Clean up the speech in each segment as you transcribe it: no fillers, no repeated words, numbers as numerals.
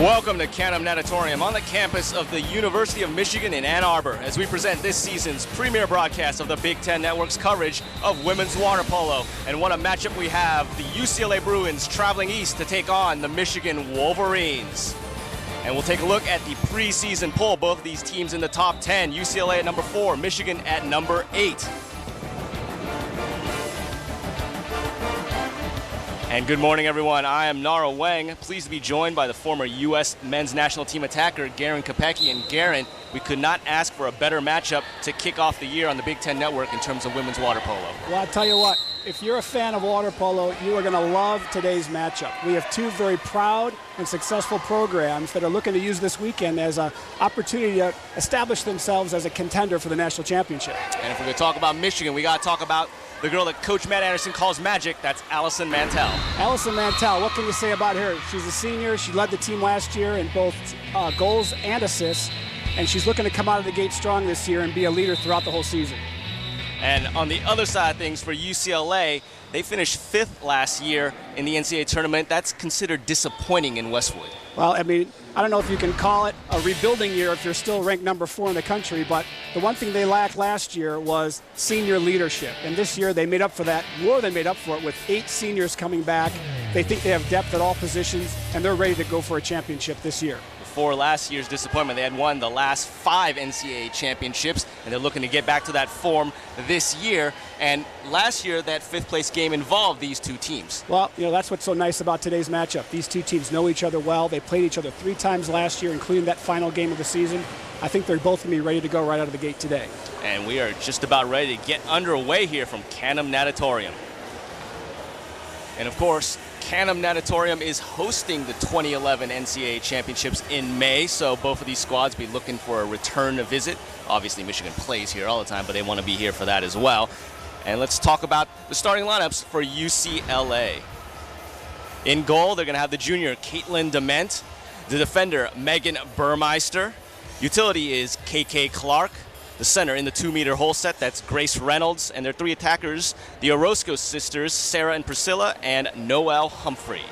Welcome to Canham Natatorium on the campus of the University of Michigan in Ann Arbor as we present this season's premier broadcast of the Big Ten Network's coverage of women's water polo. And what a matchup we have, the UCLA Bruins traveling east to take on the Michigan Wolverines. And we'll take a look at the preseason poll, both of these teams in the top 10, UCLA at number 4, Michigan at number 8. And good morning, everyone. I am Nara Weng, pleased to be joined by the former U.S. men's national team attacker, Garrin Kapecki. And Garrin, we could not ask for a better matchup to kick off the year on the Big Ten Network in terms of women's water polo. Well, I'll tell you what, if you're a fan of water polo, you are going to love today's matchup. We have two very proud and successful programs that are looking to use this weekend as an opportunity to establish themselves as a contender for the national championship. And if we're going to talk about Michigan, we got to talk about the girl that Coach Matt Anderson calls magic. That's Allison Mantell. Allison Mantell, what can you say about her? She's a senior. She led the team last year in both goals and assists, and she's looking to come out of the gate strong this year and be a leader throughout the whole season. And on the other side of things for UCLA, they finished 5th last year in the NCAA tournament. That's considered disappointing in Westwood. Well, I mean, I don't know if you can call it a rebuilding year if you're still ranked number 4 in the country, but the one thing they lacked last year was senior leadership. And this year they made up for that, more than made up for it, with 8 seniors coming back. They think they have depth at all positions, and they're ready to go for a championship this year. Before last year's disappointment, they had won the last 5 NCAA championships, and they're looking to get back to that form this year. And last year, that 5th place game involved these two teams. Well, you know, that's what's so nice about today's matchup. These two teams know each other well. They played each other 3 times last year, including that final game of the season. I think they're both going to be ready to go right out of the gate today. And we are just about ready to get underway here from Canham Natatorium. And of course, Canham Natatorium is hosting the 2011 NCAA Championships in May, so both of these squads be looking for a return visit. Obviously, Michigan plays here all the time, but they want to be here for that as well. And let's talk about the starting lineups for UCLA. In goal, they're going to have the junior Caitlin Dement, the defender Megan Burmeister. Utility is KK Clark. The center in the 2-meter hole set, that's Grace Reynolds, and their 3 attackers, the Orozco sisters, Sarah and Priscilla, and Noelle Humphrey.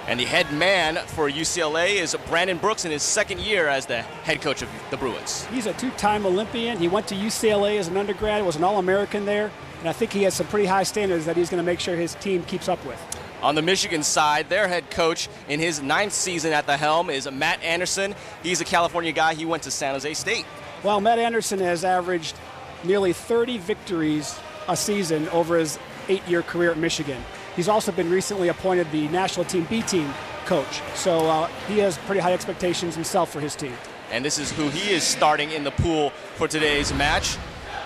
And the head man for UCLA is Brandon Brooks in his 2nd year as the head coach of the Bruins. He's a 2-time Olympian. He went to UCLA as an undergrad, was an All-American there, and I think he has some pretty high standards that he's going to make sure his team keeps up with. On the Michigan side, their head coach in his 9th season at the helm is Matt Anderson. He's a California guy. He went to San Jose State. Well, Matt Anderson has averaged nearly 30 victories a season over his 8-year career at Michigan. He's also been recently appointed the national team B team coach, so he has pretty high expectations himself for his team. And this is who he is starting in the pool for today's match.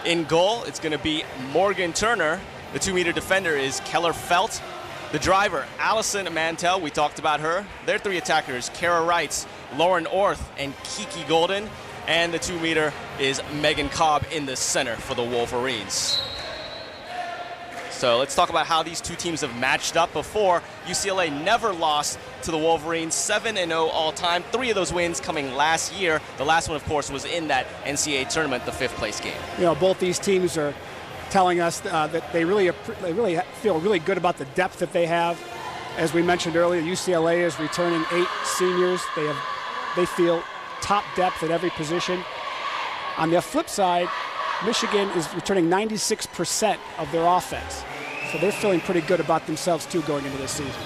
In goal, it's going to be Morgan Turner. The 2-meter defender is Keller Felt. The driver, Allison Mantell, we talked about her. Their 3 attackers, Kara Wrights, Lauren Orth, and Kiki Golden. And the 2-meter is Megan Cobb in the center for the Wolverines. So let's talk about how these two teams have matched up before. UCLA never lost to the Wolverines, 7-0 all-time. 3 of those wins coming last year. The last one, of course, was in that NCAA tournament, the 5th place game. You know, both these teams are telling us that they really feel really good about the depth that they have. As we mentioned earlier, UCLA is returning 8 seniors. They feel top depth at every position. On the flip side, Michigan is returning 96% of their offense. So they're feeling pretty good about themselves too going into this season.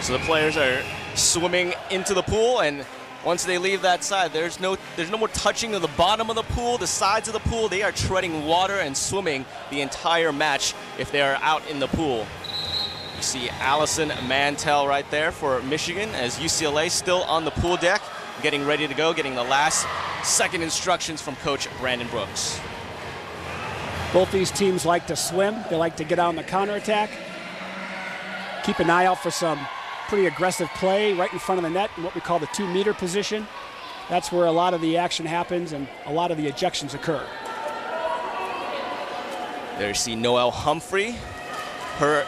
So the players are swimming into the pool, and once they leave that side, there's no more touching of the bottom of the pool, the sides of the pool. They are treading water and swimming the entire match if they are out in the pool. You see Allison Mantell right there for Michigan as UCLA still on the pool deck, getting ready to go, getting the last second instructions from Coach Brandon Brooks. Both these teams like to swim. They like to get out on the counterattack. Keep an eye out for some pretty aggressive play right in front of the net in what we call the 2-meter position. That's where a lot of the action happens and a lot of the ejections occur. There you see Noelle Humphrey. Her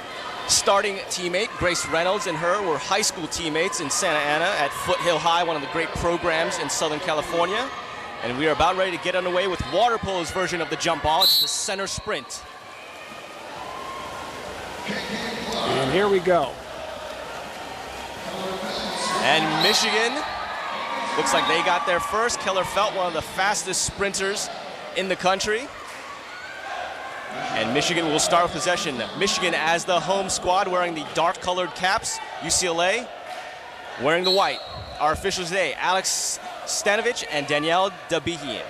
starting teammate, Grace Reynolds, and her were high school teammates in Santa Ana at Foothill High, one of the great programs in Southern California. And we are about ready to get underway with water polo's version of the jump ball. It's the center sprint. And here we go. And Michigan, looks like they got there first. Keller Felt, one of the fastest sprinters in the country. And Michigan will start with possession. Michigan as the home squad, wearing the dark-colored caps. UCLA wearing the white. Our officials today, Alex Stanovich and Danielle Dabihian.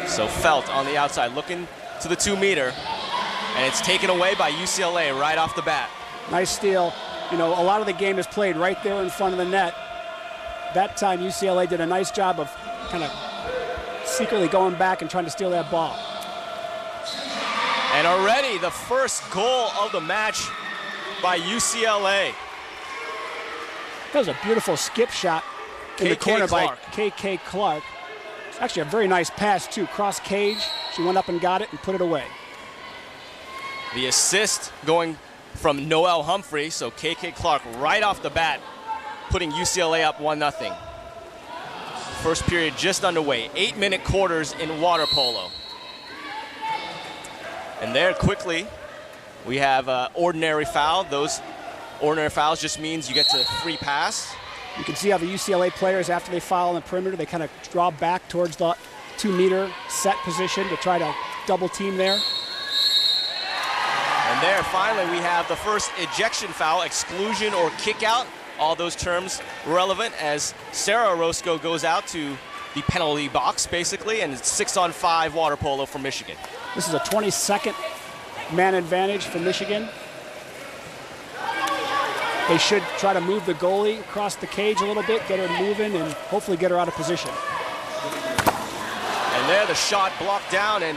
So Felt on the outside, looking to the 2-meter, and it's taken away by UCLA right off the bat. Nice steal. You know, a lot of the game is played right there in front of the net. That time, UCLA did a nice job of kind of secretly going back and trying to steal that ball. And already the first goal of the match by UCLA. That was a beautiful skip shot in the corner by KK Clark. Actually, a very nice pass, too. Cross cage. She went up and got it and put it away. The assist going from Noelle Humphrey, so KK Clark right off the bat, putting UCLA up 1-0. First period just underway. 8-minute quarters in water polo. And there quickly, we have ordinary foul. Those ordinary fouls just means you get to free pass. You can see how the UCLA players, after they foul on the perimeter, they kind of draw back towards the 2-meter set position to try to double team there. And there, finally, we have the first ejection foul, exclusion or kick out. All those terms relevant as Sarah Orozco goes out to the penalty box, basically, and it's 6-on-5 water polo for Michigan. This is a 22nd man advantage for Michigan. They should try to move the goalie across the cage a little bit, get her moving, and hopefully get her out of position. And there, the shot blocked down and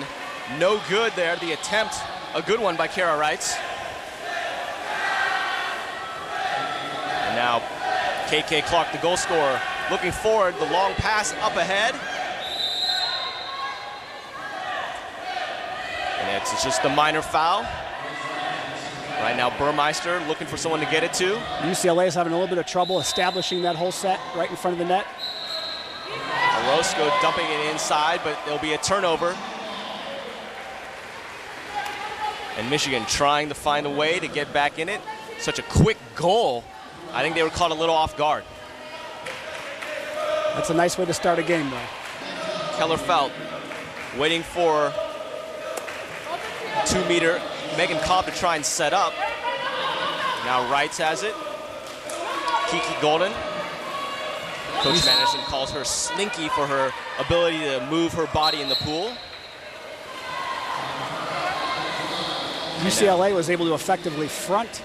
no good there. The attempt, a good one by Kara Reitz. And now KK Clark, the goal scorer, looking forward, the long pass up ahead. And it's just a minor foul. Right now, Burmeister looking for someone to get it to. UCLA is having a little bit of trouble establishing that whole set right in front of the net. Orozco dumping it inside, but there'll be a turnover. And Michigan trying to find a way to get back in it. Such a quick goal. I think they were caught a little off guard. That's a nice way to start a game, though. Keller Felt waiting for 2-meter Megan Cobb to try and set up. Now Reitz has it. Kiki Golden. Coach Manderson calls her slinky for her ability to move her body in the pool. UCLA was able to effectively front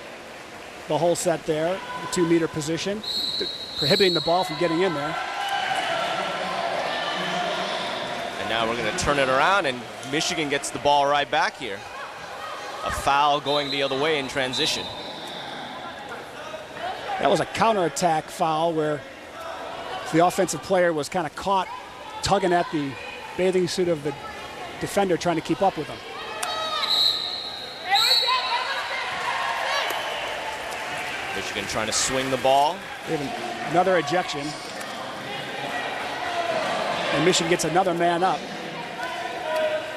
the whole set there, the 2-meter position, prohibiting the ball from getting in there. And now we're going to turn it around, and Michigan gets the ball right back here. A foul going the other way in transition. That was a counterattack foul where the offensive player was kind of caught tugging at the bathing suit of the defender trying to keep up with him. Michigan trying to swing the ball. We have another ejection. And Michigan gets another man up.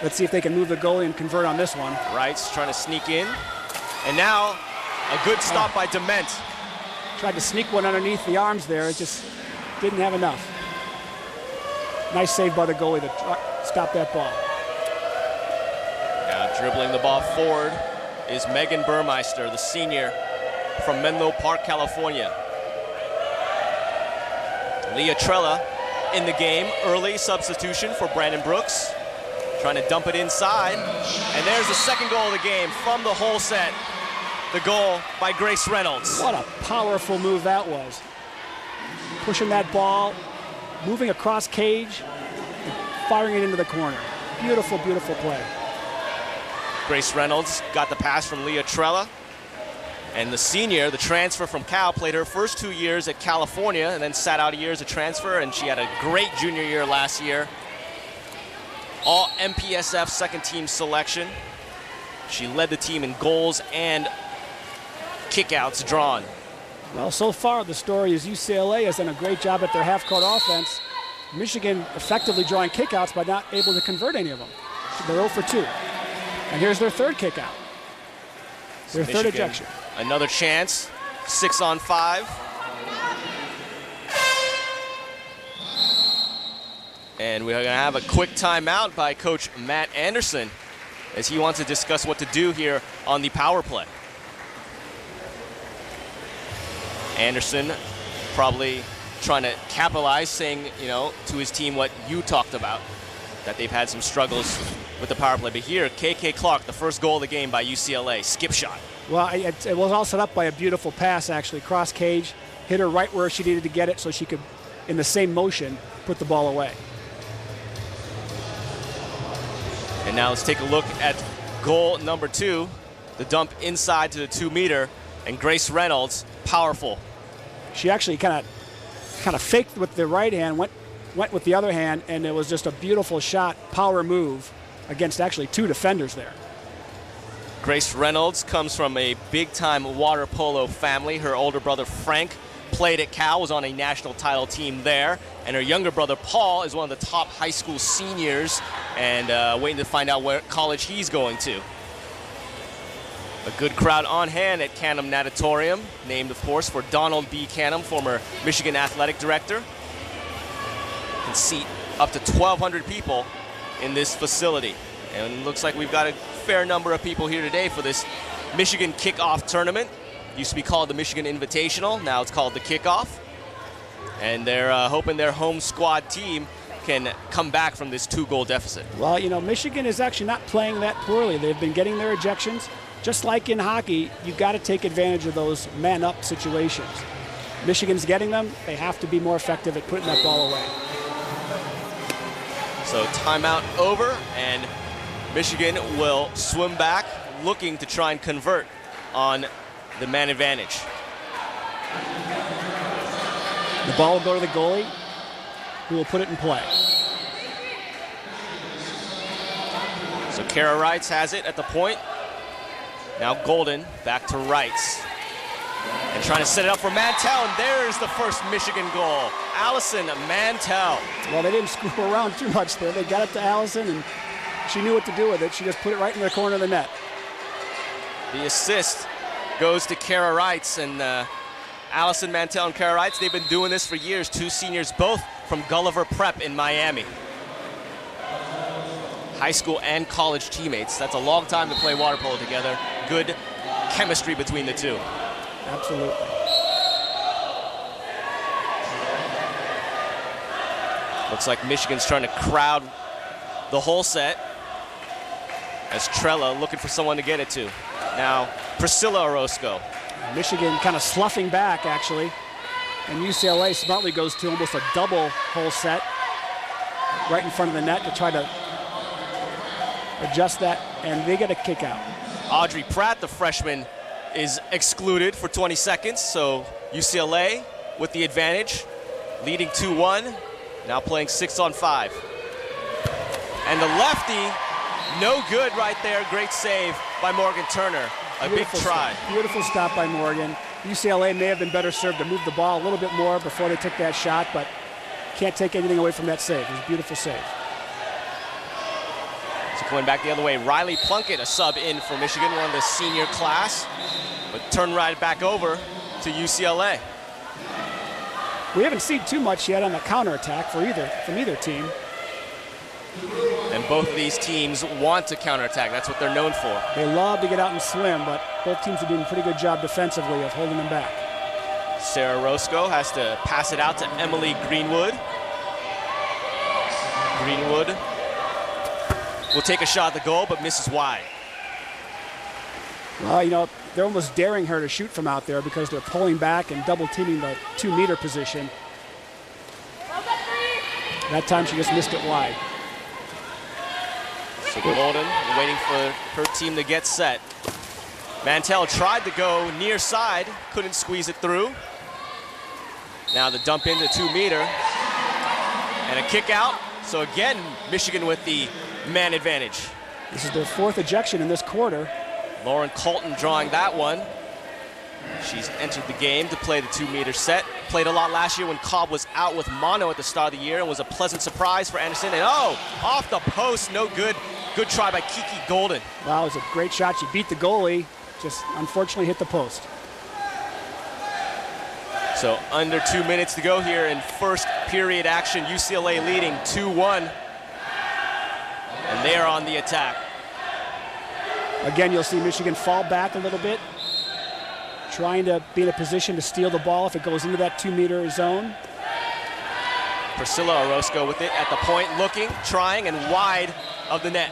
Let's see if they can move the goalie and convert on this one. Reitz trying to sneak in. And now a good stop by Dement. Tried to sneak one underneath the arms there. It just didn't have enough. Nice save by the goalie to stop that ball. Now dribbling the ball forward is Megan Burmeister, the senior from Menlo Park, California. Leah Trella in the game. Early substitution for Brandon Brooks. Trying to dump it inside. And there's the second goal of the game from the whole set. The goal by Grace Reynolds. What a powerful move that was. Pushing that ball, moving across cage, and firing it into the corner. Beautiful, beautiful play. Grace Reynolds got the pass from Leah Trella. And the senior, the transfer from Cal, played her first 2 years at California and then sat out a year as a transfer, and she had a great junior year last year. All MPSF second team selection. She led the team in goals and kickouts drawn. Well, so far the story is UCLA has done a great job at their half-court offense. Michigan effectively drawing kickouts but not able to convert any of them. They're 0 for 2. And here's their third kickout. Their third ejection. Another chance, 6-on-5. And we're gonna have a quick timeout by Coach Matt Anderson as he wants to discuss what to do here on the power play. Anderson probably trying to capitalize, saying, you know, to his team what you talked about, that they've had some struggles with the power play. But here, KK Clark, the first goal of the game by UCLA, skip shot. Well, it was all set up by a beautiful pass, actually. Cross cage, hit her right where she needed to get it so she could, in the same motion, put the ball away. And now let's take a look at goal number 2, the dump inside to the 2-meter, and Grace Reynolds, powerful. She actually kind of faked with the right hand, went with the other hand, and it was just a beautiful shot, power move against actually 2 defenders there. Grace Reynolds comes from a big-time water polo family. Her older brother Frank played at Cal, was on a national title team there, and her younger brother Paul is one of the top high school seniors and waiting to find out where college he's going to. A good crowd on hand at Canham Natatorium, named of course for Donald B. Canham, former Michigan athletic director. Can seat up to 1,200 people in this facility. And it looks like we've got a fair number of people here today for this Michigan kickoff tournament. Used to be called the Michigan Invitational, now it's called the Kickoff. And they're hoping their home squad team can come back from this 2-goal deficit. Well, you know, Michigan is actually not playing that poorly. They've been getting their ejections. Just like in hockey, you've got to take advantage of those man-up situations. Michigan's getting them. They have to be more effective at putting that ball away. So timeout over, and Michigan will swim back, looking to try and convert on the man advantage. The ball will go to the goalie, who will put it in play. So Kara Wrights has it at the point. Now Golden back to Wrights. And trying to set it up for Mantell, and there's the first Michigan goal. Allison Mantell. Well, they didn't screw around too much there. They got it to Allison, and she knew what to do with it. She just put it right in the corner of the net. The assist goes to Kara Wrights, and Allison Mantell and Kara Wrights, they've been doing this for years. 2 seniors, both from Gulliver Prep in Miami. High school and college teammates. That's a long time to play water polo together. Good chemistry between the two. Absolutely. Looks like Michigan's trying to crowd the whole set as Trella looking for someone to get it to. Now, Priscilla Orozco. Michigan kind of sloughing back, actually. And UCLA smartly goes to almost a double whole set right in front of the net to try to adjust that, and they get a kick out. Audrey Pratt, the freshman, is excluded for 20 seconds, so UCLA with the advantage, leading 2-1, now playing 6-on-5. And the lefty, no good right there. Great save by Morgan Turner. A big try. Beautiful stop by Morgan. UCLA may have been better served to move the ball a little bit more before they took that shot, but can't take anything away from that save. It was a beautiful save. So going back the other way, Riley Plunkett, a sub in for Michigan, one of the senior class, but turned right back over to UCLA. We haven't seen too much yet on the counterattack from either team. And both of these teams want to counterattack. That's what they're known for. They love to get out and swim, but both teams are doing a pretty good job defensively of holding them back. Sarah Roscoe has to pass it out to Emily Greenwood. Greenwood will take a shot at the goal, but misses wide. Well, you know, they're almost daring her to shoot from out there because they're pulling back and double teaming the 2-meter position. That time she just missed it wide. So Golden waiting for her team to get set. Mantell tried to go near side, couldn't squeeze it through. Now the dump into 2-meter and a kick out. So again, Michigan with the man advantage. This is their 4th ejection in this quarter. Lauren Colton drawing that one. She's entered the game to play the 2-meter set. Played a lot last year when Cobb was out with mono at the start of the year. It was a pleasant surprise for Anderson. And oh, off the post, no good. Good try by Kiki Golden. Wow, it was a great shot. She beat the goalie, just unfortunately hit the post. So under 2 minutes to go here in first period action. UCLA leading 2-1. And they are on the attack. Again, you'll see Michigan fall back a little bit, trying to be in a position to steal the ball if it goes into that 2-meter zone. Priscilla Orozco with it at the point, looking, trying, and wide of the net.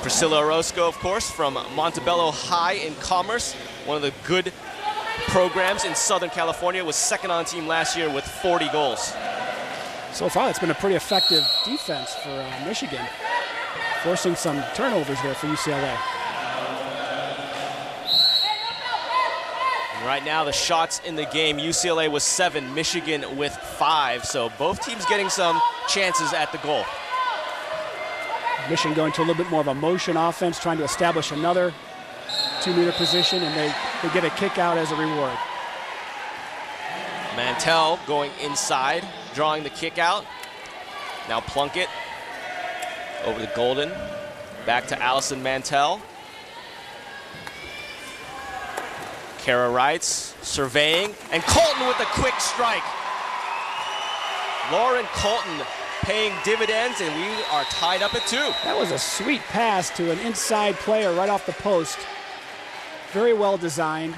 Priscilla Orozco, of course, from Montebello High in Commerce, one of the good programs in Southern California, was second on team last year with 40 goals. So far, it's been a pretty effective defense for Michigan, forcing some turnovers there for UCLA. And right now, the shots in the game, UCLA with 7, Michigan with 5. So both teams getting some chances at the goal. Michigan going to a little bit more of a motion offense, trying to establish another 2-meter position, and they get a kick out as a reward. Mantell going inside, drawing the kick out. Now Plunkett over to Golden. Back to Allison Mantell. Kara Wrights surveying, and Colton with a quick strike. Lauren Colton paying dividends, and we are tied up at 2. That was a sweet pass to an inside player right off the post. Very well designed.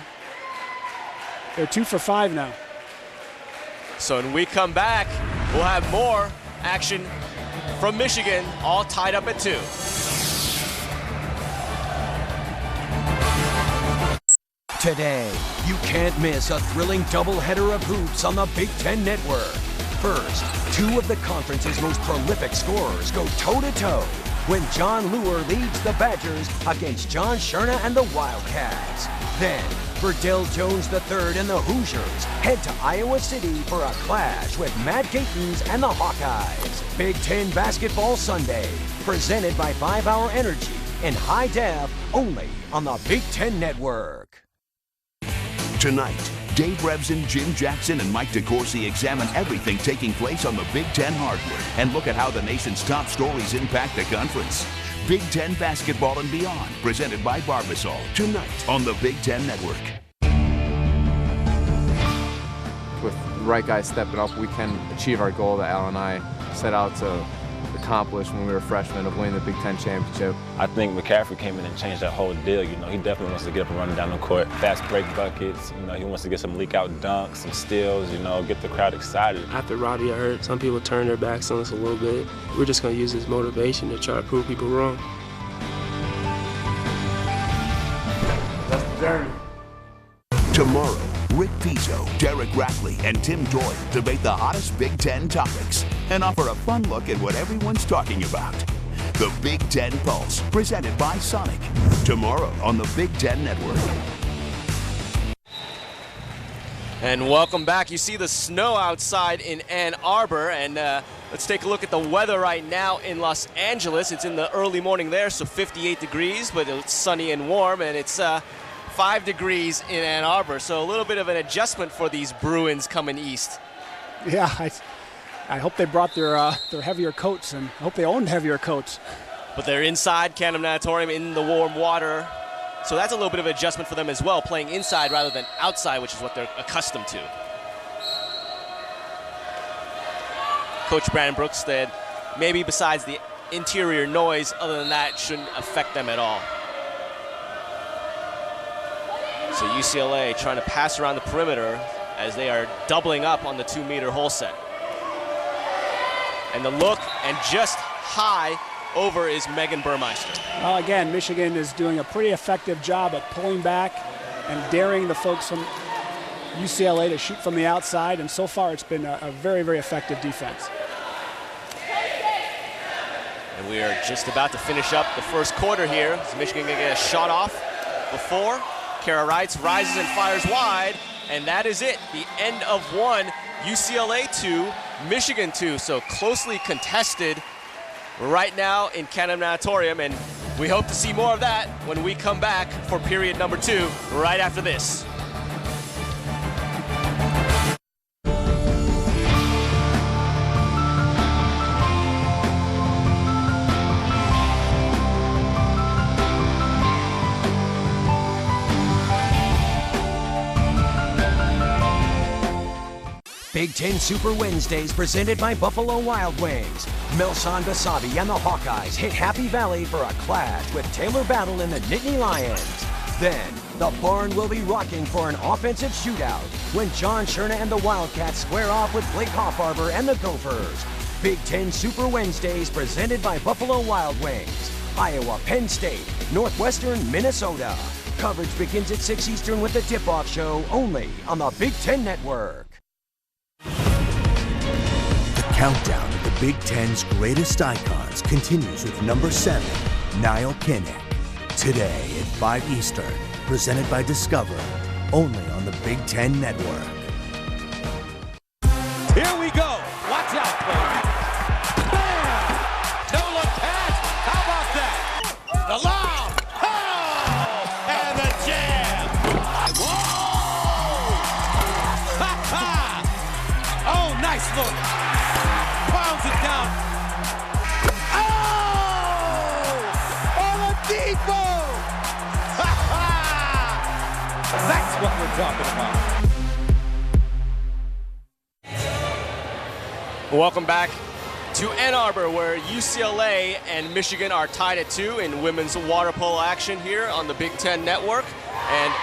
They're 2 for 5 now. So when we come back, we'll have more action from Michigan, all tied up at 2. Today, you can't miss a thrilling doubleheader of hoops on the Big Ten Network. First, 2 of the conference's most prolific scorers go toe-to-toe when John Lure leads the Badgers against John Sherna and the Wildcats. Then, Verdell Jones III and the Hoosiers head to Iowa City for a clash with Matt Gatens and the Hawkeyes. Big Ten Basketball Sunday, presented by 5 Hour Energy in high def, only on the Big Ten Network. Tonight, Dave Revson, Jim Jackson, and Mike DeCourcy examine everything taking place on the Big Ten hardwood and look at how the nation's top stories impact the conference. Big Ten Basketball and Beyond, presented by Barbasol, tonight on the Big Ten Network. With the right guys stepping up, we can achieve our goal that Al and I set out to accomplish when we were freshmen of winning the Big Ten championship. I think McCaffrey came in and changed that whole deal. You know, he definitely wants to get up and run down the court. Fast break buckets, you know, he wants to get some leak out dunks, some steals, you know, get the crowd excited. After Roddy got hurt, some people turned their backs on us a little bit. We're just going to use this motivation to try to prove people wrong. That's the journey. Tomorrow, Rick Pizzo, Derek Rackley, and Tim Doyle debate the hottest Big Ten topics and offer a fun look at what everyone's talking about. The Big Ten Pulse, presented by Sonic. Tomorrow on the Big Ten Network. And welcome back. You see the snow outside in Ann Arbor, and let's take a look at the weather right now in Los Angeles. It's in the early morning there, so 58 degrees, but it's sunny and warm, and it's 5 degrees in Ann Arbor, so a little bit of an adjustment for these Bruins coming east. Yeah, I hope they brought their heavier coats, and I hope they owned heavier coats. But they're inside Canham Natatorium in the warm water, so that's a little bit of an adjustment for them as well, playing inside rather than outside, which is what they're accustomed to. Coach Brandon Brooks said maybe besides the interior noise, other than that, shouldn't affect them at all. So UCLA trying to pass around the perimeter as they are doubling up on the 2-meter hole set. And the look, and just high over is Megan Burmeister. Well, again, Michigan is doing a pretty effective job at pulling back and daring the folks from UCLA to shoot from the outside, and so far it's been a very, very effective defense. And we are just about to finish up the first quarter here. Is Michigan going to get a shot off before? Kara Wrights rises and fires wide, and that is it. The end of one. UCLA 2, Michigan 2. So closely contested right now in Canham Natatorium, and we hope to see more of that when we come back for period number 2 right after this. Ten Super Wednesdays presented by Buffalo Wild Wings. Melson Basabi and the Hawkeyes hit Happy Valley for a clash with Taylor Battle and the Nittany Lions. Then, the barn will be rocking for an offensive shootout when John Sherna and the Wildcats square off with Blake Hoffarber and the Gophers. Big Ten Super Wednesdays presented by Buffalo Wild Wings. Iowa, Penn State, Northwestern, Minnesota. Coverage begins at 6 Eastern with the tip-off show only on the Big Ten Network. The countdown of the Big Ten's greatest icons continues with number 7, Nile Kinnick. Today at 5 Eastern, presented by Discover, only on the Big Ten Network. Here we go. Watch out, baby. Bam! No look pass. How about that? The lob. Oh! And the jam. Whoa! Ha ha! Oh, nice look. Pounds it down. Oh! Oladipo! Ha ha! That's what we're talking about. Welcome back to Ann Arbor, where UCLA and Michigan are tied at 2 in women's water polo action here on the Big Ten Network. And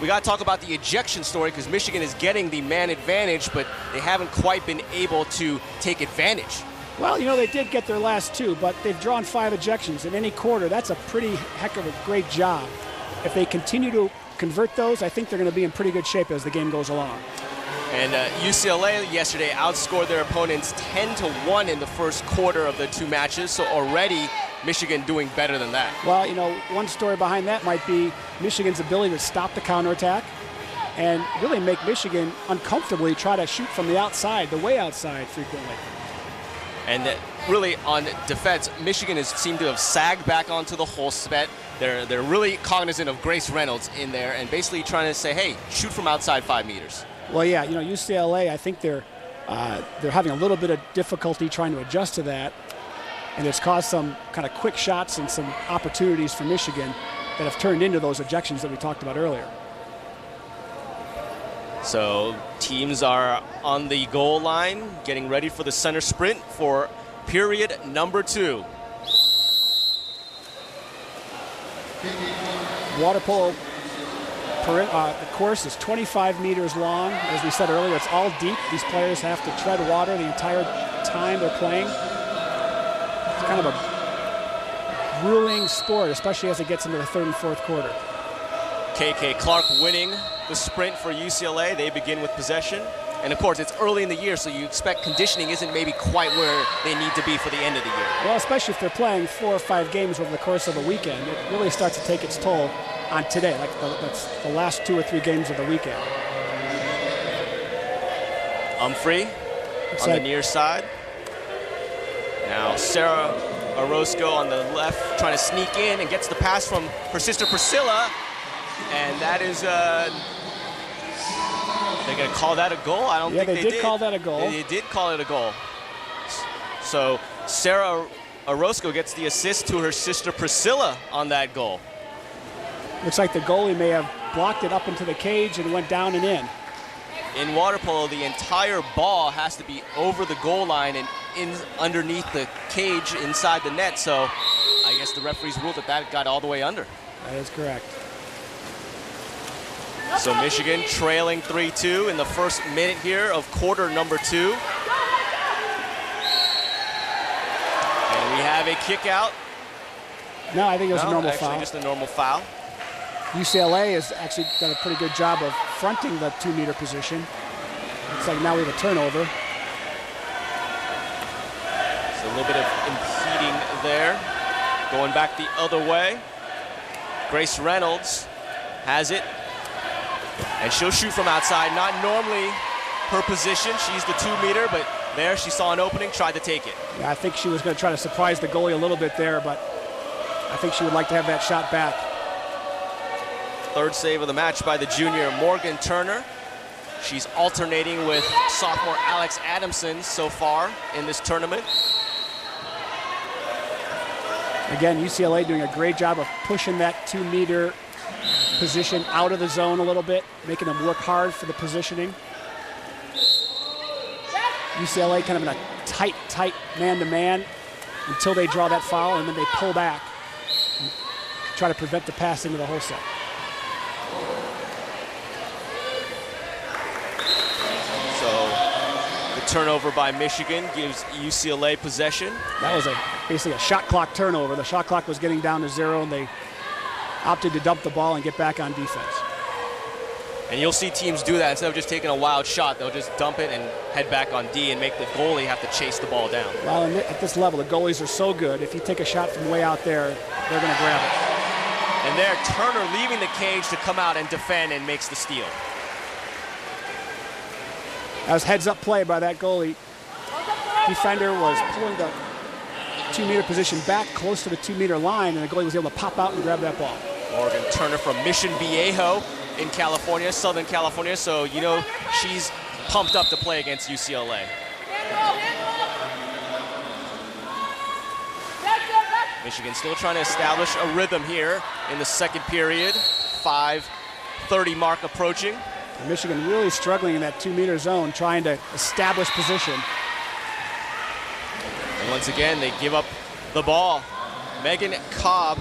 we got to talk about the ejection story because Michigan is getting the man advantage, but they haven't quite been able to take advantage. Well, you know, they did get their last 2, but they've drawn 5 ejections in any quarter. That's a pretty heck of a great job. If they continue to convert those, I think they're going to be in pretty good shape as the game goes along. And UCLA yesterday outscored their opponents 10-1 in the first quarter of the 2 matches, so already Michigan doing better than that. Well, you know, one story behind that might be Michigan's ability to stop the counterattack and really make Michigan uncomfortably try to shoot from the outside, the way outside frequently. And really on defense, Michigan has seemed to have sagged back onto the hole set. They're really cognizant of Grace Reynolds in there and basically trying to say, hey, shoot from outside 5 meters. Well, yeah, you know, UCLA, I think they're having a little bit of difficulty trying to adjust to that, and it's caused some kind of quick shots and some opportunities for Michigan that have turned into those ejections that we talked about earlier. So teams are on the goal line, getting ready for the center sprint for period number 2. Water polo. The course is 25 meters long. As we said earlier, it's all deep. These players have to tread water the entire time they're playing. It's kind of a grueling sport, especially as it gets into the 3rd and 4th quarter. KK Clark winning the sprint for UCLA. They begin with possession. And of course, it's early in the year, so you expect conditioning isn't maybe quite where they need to be for the end of the year. Well, especially if they're playing 4 or 5 games over the course of a weekend, it really starts to take its toll on today, like that's the last 2 or 3 games of the weekend. Humphrey on the near side. Now Sarah Orozco on the left trying to sneak in and gets the pass from her sister Priscilla. And that is, they're going to call that a goal? I don't think they did. Yeah, they did call that a goal. They did call it a goal. So Sarah Orozco gets the assist to her sister Priscilla on that goal. Looks like the goalie may have blocked it up into the cage and went down and in. In water polo, the entire ball has to be over the goal line and in underneath the cage inside the net. So I guess the referees ruled that got all the way under. That is correct. So Michigan trailing 3-2 in the first minute here of quarter number 2. And we have a kick out. No, I think it was a normal foul. Just a normal foul. UCLA has actually done a pretty good job of fronting the 2-meter position. Looks like now we have a turnover. So a little bit of impeding there. Going back the other way. Grace Reynolds has it. And she'll shoot from outside. Not normally her position. She's the 2-meter, but there she saw an opening, tried to take it. Yeah, I think she was going to try to surprise the goalie a little bit there, but I think she would like to have that shot back. 3rd save of the match by the junior Morgan Turner. She's alternating with sophomore Alex Adamson so far in this tournament. Again, UCLA doing a great job of pushing that 2-meter position out of the zone a little bit, making them work hard for the positioning. UCLA kind of in a tight man-to-man until they draw that foul, and then they pull back and try to prevent the pass into the hole set. So the turnover by Michigan gives UCLA possession. That was basically a shot clock turnover. The shot clock was getting down to 0, and they opted to dump the ball and get back on defense. And you'll see teams do that. Instead of just taking a wild shot, they'll just dump it and head back on D and make the goalie have to chase the ball down. Well, at this level, the goalies are so good. If you take a shot from way out there, they're going to grab it. And there, Turner leaving the cage to come out and defend and makes the steal. That was heads-up play by that goalie. Defender was pulling the 2-meter position back close to the 2-meter line, and the goalie was able to pop out and grab that ball. Morgan Turner from Mission Viejo in California, Southern California, so you know she's pumped up to play against UCLA. Michigan still trying to establish a rhythm here in the second period. 5:30 mark approaching. Michigan really struggling in that 2-meter zone, trying to establish position. And once again, they give up the ball. Megan Cobb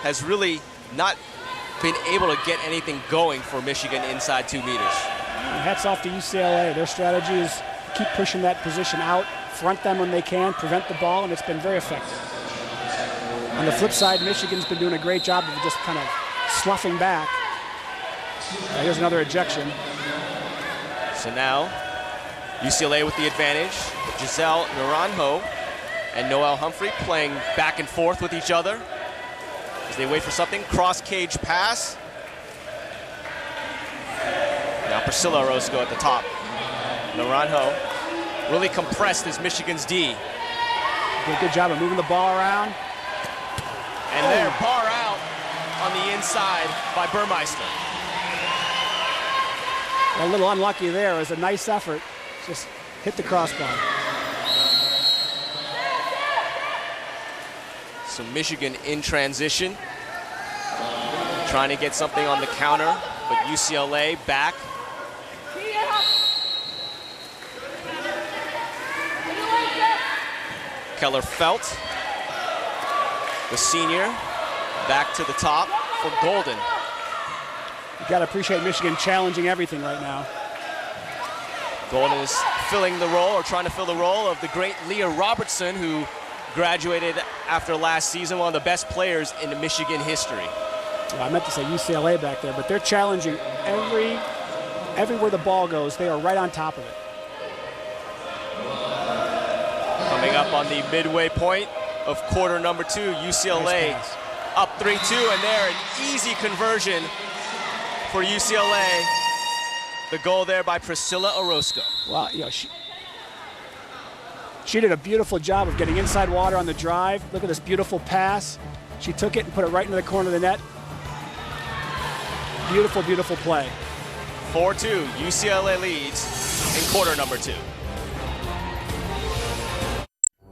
has really not been able to get anything going for Michigan inside 2 meters. Hats off to UCLA. Their strategy is keep pushing that position out, front them when they can, prevent the ball, and it's been very effective. On the flip side, Michigan's been doing a great job of just kind of sloughing back. Here's another ejection. So now, UCLA with the advantage. Giselle Naranjo and Noelle Humphrey playing back and forth with each other as they wait for something. Cross-cage pass. Now Priscilla Orozco at the top. Naranjo really compressed as Michigan's D. Did a good job of moving the ball around. And there, bar out on the inside by Burmeister. A little unlucky there. It was a nice effort. Just hit the crossbar. So Michigan in transition, trying to get something on the counter, but UCLA back. Keller Felt, the senior, back to the top for Golden. You got to appreciate Michigan challenging everything right now. Golden is filling the role, or trying to fill the role, of the great Leah Robertson, who graduated after last season, one of the best players in Michigan history. Well, I meant to say UCLA back there, but they're challenging everywhere the ball goes. They are right on top of it. Coming up on the midway point of quarter number 2, UCLA nice up 3-2, and there, an easy conversion for UCLA. The goal there by Priscilla Orozco. Well, you know, she did a beautiful job of getting inside water on the drive. Look at this beautiful pass. She took it and put it right into the corner of the net. Beautiful, beautiful play. 4-2, UCLA leads in quarter number 2.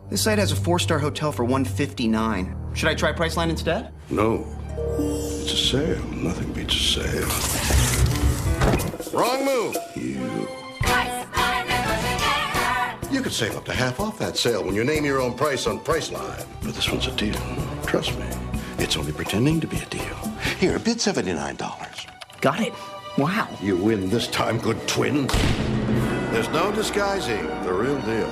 This site has a 4-star hotel for $159. Should I try Priceline instead? No. It's a sale. Nothing beats a sale. Wrong move. You could save up to half off that sale when you name your own price on Priceline. But this one's a deal. Trust me. It's only pretending to be a deal. Here, bid $79. Got it. Wow. You win this time, good twin. There's no disguising the real deal.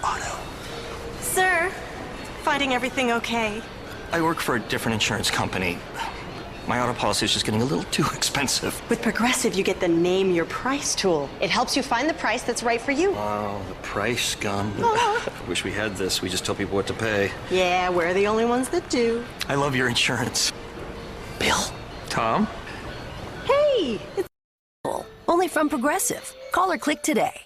Auto. Sir, finding everything okay? I work for a different insurance company. My auto policy is just getting a little too expensive. With Progressive, you get the Name Your Price tool. It helps you find the price that's right for you. Oh, the price gun. I wish we had this. We just tell people what to pay. Yeah, we're the only ones that do. I love your insurance. Bill. Tom? Hey, it's only from Progressive. Call or click today.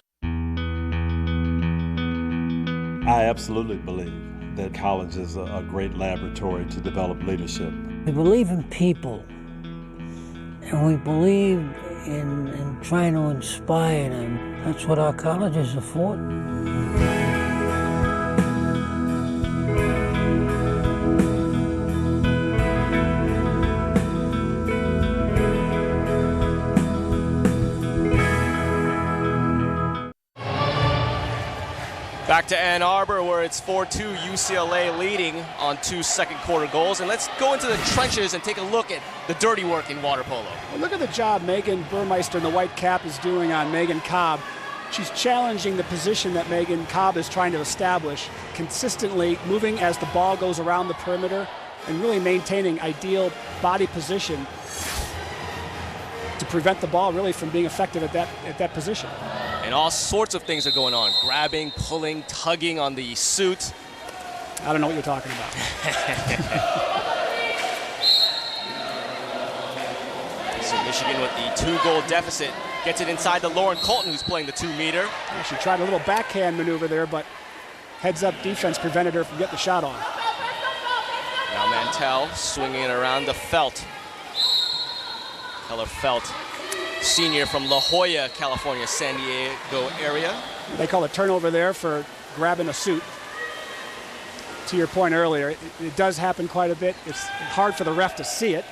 I absolutely believe that college is a great laboratory to develop leadership. We believe in people, and we believe in trying to inspire them. That's what our colleges are for. Back to Ann Arbor, where it's 4-2, UCLA leading on 2 second-quarter goals. And let's go into the trenches and take a look at the dirty work in water polo. Well, look at the job Megan Burmeister in the white cap is doing on Megan Cobb. She's challenging the position that Megan Cobb is trying to establish, consistently moving as the ball goes around the perimeter and really maintaining ideal body position to prevent the ball really from being effective at that position. And all sorts of things are going on. Grabbing, pulling, tugging on the suit. I don't know what you're talking about. So Michigan with the 2-goal deficit gets it inside to Lauren Colton, who's playing the 2-meter. Yeah, she tried a little backhand maneuver there, but heads-up defense prevented her from getting the shot off. Now Mantell swinging it around to Felt. Keller Felt, senior from La Jolla, California, San Diego area. They call a turnover there for grabbing a suit. To your point earlier, it does happen quite a bit. It's hard for the ref to see it,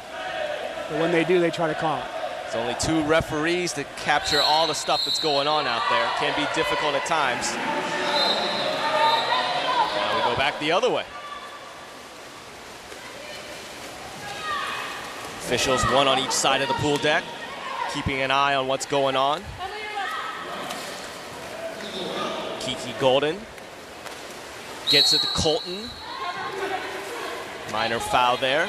but when they do, they try to call it. It's only 2 referees to capture all the stuff that's going on out there. Can be difficult at times. Now we go back the other way. Officials, 1 on each side of the pool deck, keeping an eye on what's going on. Kiki Golden gets it to Colton. Minor foul there.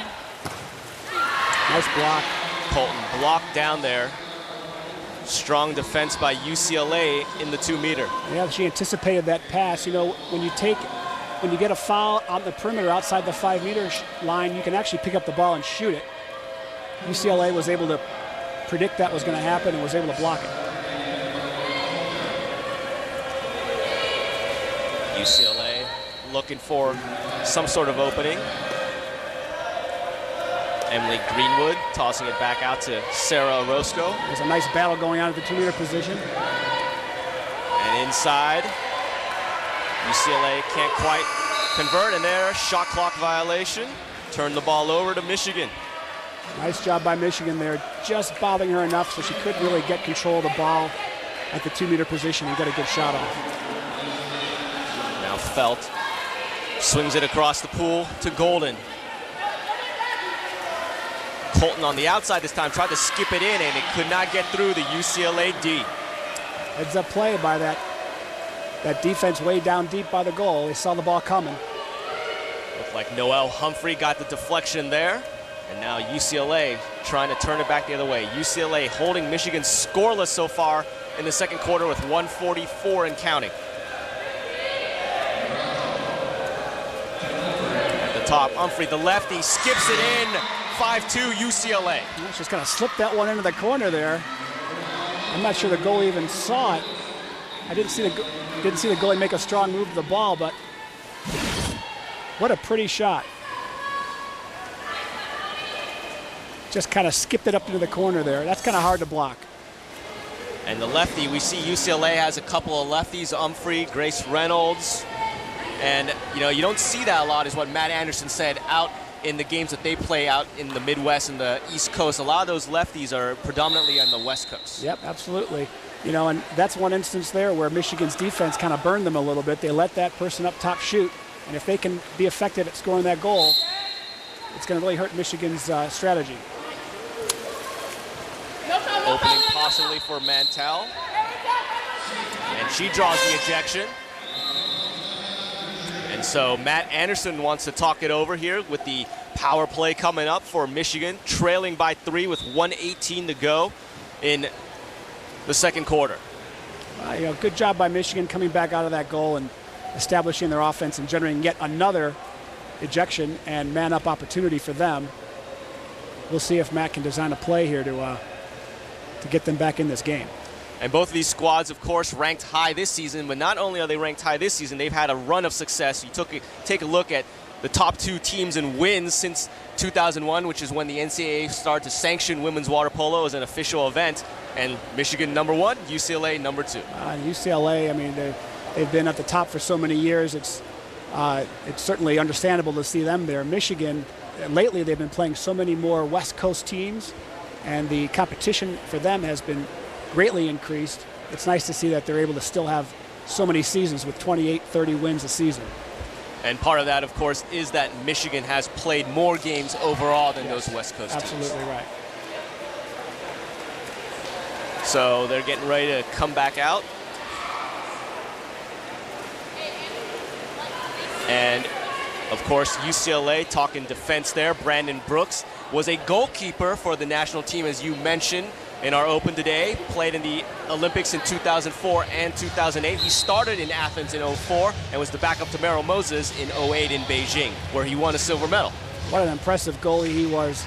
Nice block. Colton blocked down there. Strong defense by UCLA in the 2-meter. Yeah, she anticipated that pass. You know, when you get a foul on the perimeter outside the 5-meter line, you can actually pick up the ball and shoot it. UCLA was able to predict that was going to happen and was able to block it. UCLA looking for some sort of opening. Emily Greenwood tossing it back out to Sarah Orozco. There's a nice battle going on at the 2-meter position. And inside, UCLA can't quite convert, and there, shot clock violation. Turn the ball over to Michigan. Nice job by Michigan there, just bothering her enough so she couldn't really get control of the ball at the 2-meter position and get a good shot off. Now Felt swings it across the pool to Golden. Colton on the outside this time, tried to skip it in, and it could not get through the UCLA D. Heads up play by that defense way down deep by the goal. They saw the ball coming. Looked like Noelle Humphrey got the deflection there. And now UCLA trying to turn it back the other way. UCLA holding Michigan scoreless so far in the second quarter with 1:44 and counting. At the top, Humphrey, the lefty, skips it in. 5-2 UCLA. She's kind of slipped that one into the corner there. I'm not sure the goalie even saw it. I didn't see the goalie make a strong move to the ball, but what a pretty shot. Just kind of skipped it up into the corner there. That's kind of hard to block. And the lefty, we see UCLA has a couple of lefties, Humphrey, Grace Reynolds. And, you know, you don't see that a lot, is what Matt Anderson said, out in the games that they play out in the Midwest and the East Coast. A lot of those lefties are predominantly on the West Coast. Yep, absolutely. You know, and that's one instance there where Michigan's defense kind of burned them a little bit. They let that person up top shoot. And if they can be effective at scoring that goal, it's going to really hurt Michigan's strategy. Opening possibly for Mantell. And she draws the ejection. And so Matt Anderson wants to talk it over here with the power play coming up for Michigan, trailing by 3 with 1:18 to go in the second quarter. You know, good job by Michigan coming back out of that goal and establishing their offense and generating yet another ejection and man-up opportunity for them. We'll see if Matt can design a play here to get them back in this game. And both of these squads, of course, ranked high this season, but not only are they ranked high this season, they've had a run of success. You take a look at the top 2 teams in wins since 2001, which is when the NCAA started to sanction women's water polo as an official event. And Michigan number 1, UCLA number 2. UCLA, I mean, they've been at the top for so many years. It's certainly understandable to see them there. Michigan, lately they've been playing so many more West Coast teams, and the competition for them has been greatly increased. It's nice to see that they're able to still have so many seasons with 28, 30 wins a season. And part of that, of course, is that Michigan has played more games overall than those West Coast teams. Absolutely right. So they're getting ready to come back out. And, of course, UCLA talking defense there. Brandon Brooks was a goalkeeper for the national team, as you mentioned in our open today. Played in the Olympics in 2004 and 2008. He started in Athens in 2004 and was the backup to Merrill Moses in 2008 in Beijing, where he won a silver medal. What an impressive goalie he was.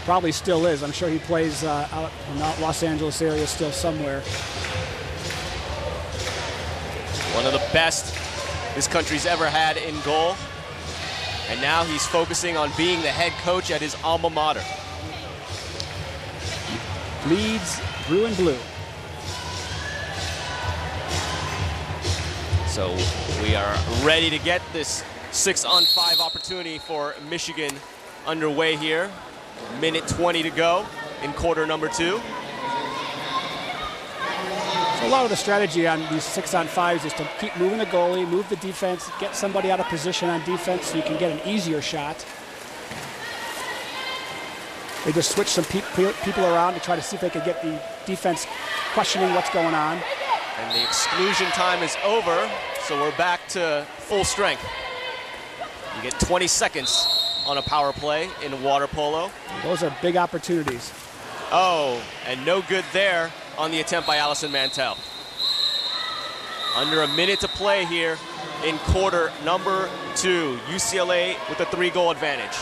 Probably still is. I'm sure he plays out in the Los Angeles area still somewhere. One of the best this country's ever had in goal. And now he's focusing on being the head coach at his alma mater. Leeds Brew and Blue. So we are ready to get this 6-on-5 opportunity for Michigan underway here. Minute 20 to go in quarter number 2. So a lot of the strategy on these 6-on-5s is to keep moving the goalie, move the defense, get somebody out of position on defense so you can get an easier shot. They just switch some people around to try to see if they could get the defense questioning what's going on. And the exclusion time is over, so we're back to full strength. You get 20 seconds on a power play in water polo. Those are big opportunities. Oh, and no good there on the attempt by Allison Mantell. Under a minute to play here in quarter number 2. UCLA with a 3-goal advantage.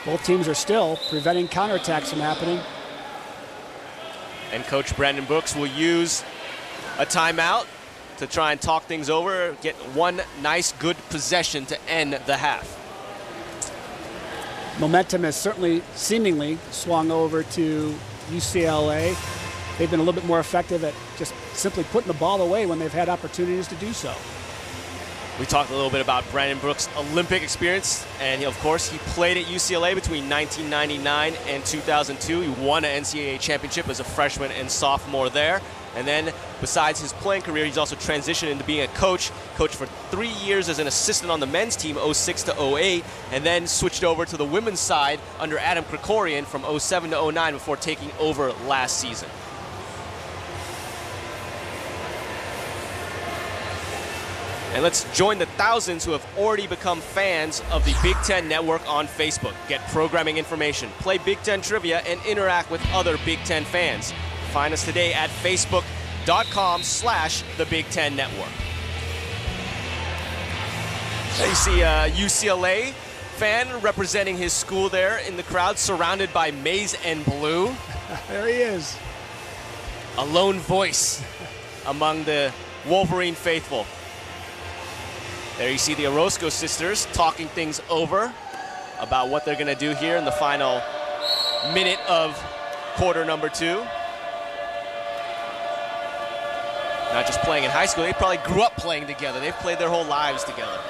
Both teams are still preventing counterattacks from happening. And Coach Brandon Brooks will use a timeout to try and talk things over, get one nice, good possession to end the half. Momentum has certainly, seemingly, swung over to UCLA. They've been a little bit more effective at just simply putting the ball away when they've had opportunities to do so. We talked a little bit about Brandon Brooks' Olympic experience, and of course, he played at UCLA between 1999 and 2002. He won an NCAA championship as a freshman and sophomore there. And then, besides his playing career, he's also transitioned into being a coach. Coached for 3 years as an assistant on the men's team, 06 to 08, and then switched over to the women's side under Adam Krikorian from 07 to 09 before taking over last season. And let's join the thousands who have already become fans of the Big Ten Network on Facebook. Get programming information, play Big Ten trivia, and interact with other Big Ten fans. Find us today at facebook.com/the Big Ten Network. So you see a UCLA fan representing his school there in the crowd, surrounded by maize and blue. There he is. A lone voice among the Wolverine faithful. There you see the Orozco sisters talking things over about what they're going to do here in the final minute of quarter number 2. Not just playing in high school, they probably grew up playing together. They've played their whole lives together.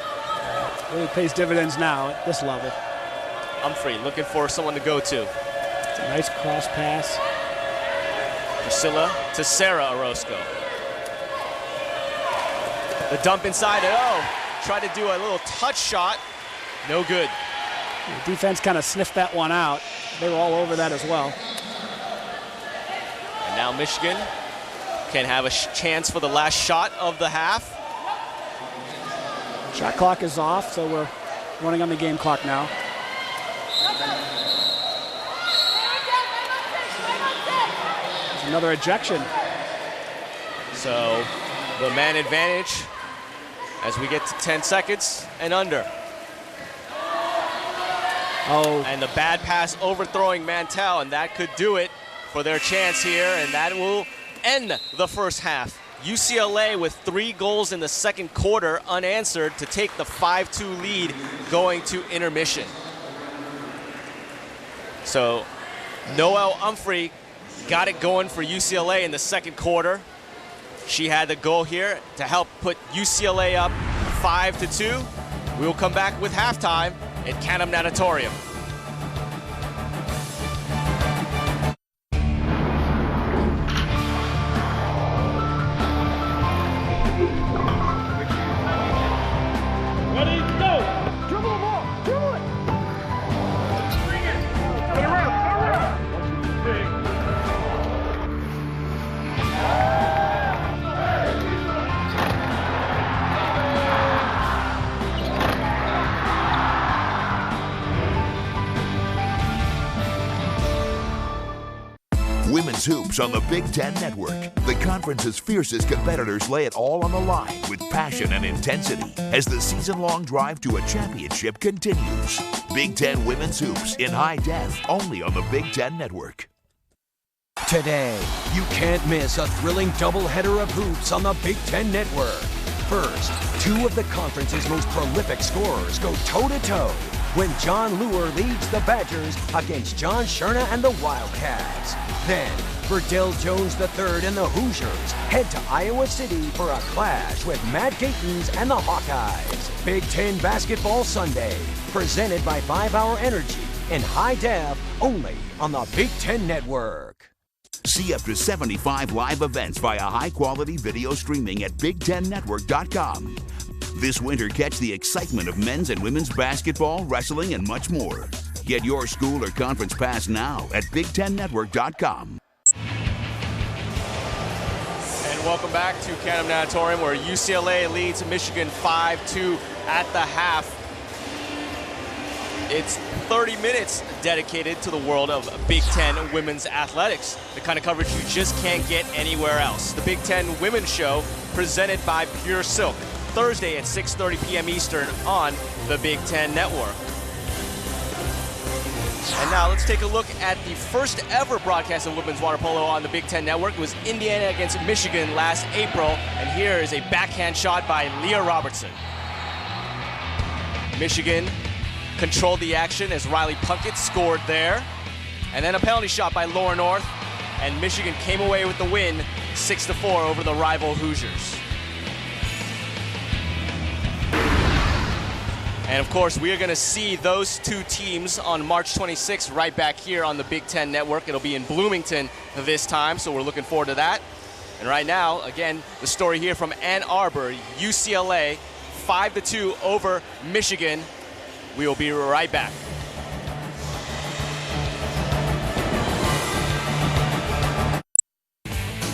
It really pays dividends now at this level. Humphrey looking for someone to go to. It's a nice cross pass. Priscilla to Sarah Orozco. The dump inside, oh, tried to do a little touch shot. No good. The defense kind of sniffed that one out. They were all over that as well. And now Michigan can have a chance for the last shot of the half. Shot clock is off, so we're running on the game clock now. There's another ejection. So the man advantage as we get to 10 seconds and under. Oh. And the bad pass overthrowing Mantell, and that could do it for their chance here, and that will end the first half. UCLA with 3 goals in the second quarter unanswered to take the 5-2 lead going to intermission. So Noelle Humphrey got it going for UCLA in the second quarter. She had the goal here to help put UCLA up 5-2. We will come back with halftime at Canham Natatorium. is hoops on the Big Ten Network. The conference's fiercest competitors lay it all on the line with passion and intensity as the season-long drive to a championship continues. Big Ten Women's Hoops in high def, only on the Big Ten Network. Today, you can't miss a thrilling doubleheader of hoops on the Big Ten Network. First, two of the conference's most prolific scorers go toe-to-toe when John Lure leads the Badgers against John Scherna and the Wildcats. Then, Verdell Jones III and the Hoosiers head to Iowa City for a clash with Matt Gatens and the Hawkeyes. Big Ten Basketball Sunday, presented by 5 Hour Energy in high def, only on the Big Ten Network. See up to 75 live events via high-quality video streaming at BigTenNetwork.com. This winter, catch the excitement of men's and women's basketball, wrestling, and much more. Get your school or conference pass now at BigTenNetwork.com. And welcome back to Canham Natatorium, where UCLA leads Michigan 5-2 at the half. It's 30 minutes dedicated to the world of Big Ten women's athletics, the kind of coverage you just can't get anywhere else. The Big Ten Women's Show, presented by Pure Silk, Thursday at 6:30 p.m. Eastern on the Big Ten Network. And now let's take a look at the first ever broadcast of women's water polo on the Big Ten Network. It was Indiana against Michigan last April, and here is a backhand shot by Leah Robertson. Michigan controlled the action as Riley Puckett scored there. And then a penalty shot by Laura North, and Michigan came away with the win 6-4 over the rival Hoosiers. And of course, we are going to see those two teams on March 26th right back here on the Big Ten Network. It'll be in Bloomington this time, so we're looking forward to that. And right now, again, the story here from Ann Arbor, UCLA 5-2 over Michigan. We will be right back.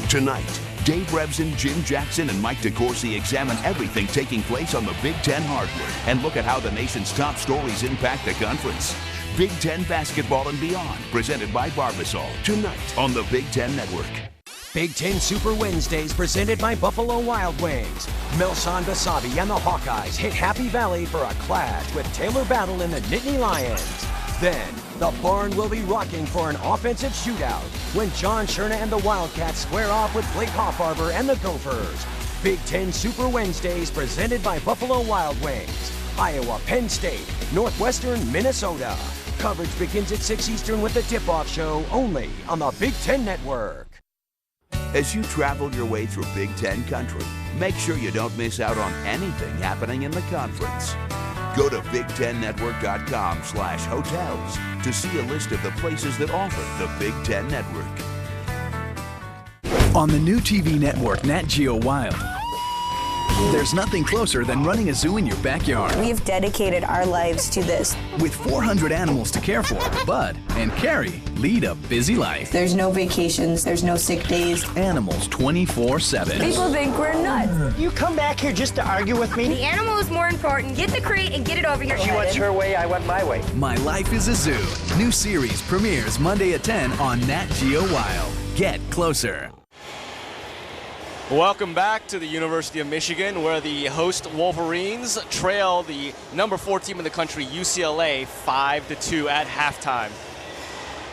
Tonight, Dave Revson, Jim Jackson, and Mike DeCourcy examine everything taking place on the Big Ten hardwood and look at how the nation's top stories impact the conference. Big Ten basketball and beyond, presented by Barbasol, tonight on the Big Ten Network. Big Ten Super Wednesdays presented by Buffalo Wild Wings. Melson Basabi and the Hawkeyes hit Happy Valley for a clash with Taylor Battle and the Nittany Lions. Then, the barn will be rocking for an offensive shootout when John Scherna and the Wildcats square off with Blake Hoffarber and the Gophers. Big Ten Super Wednesdays presented by Buffalo Wild Wings. Iowa, Penn State, Northwestern, Minnesota. Coverage begins at 6 Eastern with the tip-off show only on the Big Ten Network. As you travel your way through Big Ten country, make sure you don't miss out on anything happening in the conference. Go to BigTenNetwork.com/hotels to see a list of the places that offer the Big Ten Network. On the new TV network Nat Geo Wild, there's nothing closer than running a zoo in your backyard. We've dedicated our lives to this. With 400 animals to care for, Bud and Carrie lead a busy life. There's no vacations, there's no sick days. Animals 24/7. People think we're nuts. You come back here just to argue with me? The animal is more important. Get the crate and get it over here. She went her way, I went my way. My Life is a Zoo. New series premieres Monday at 10 on Nat Geo Wild. Get closer. Welcome back to the University of Michigan, where the host Wolverines trail the number 4 team in the country, UCLA, 5-2 at halftime.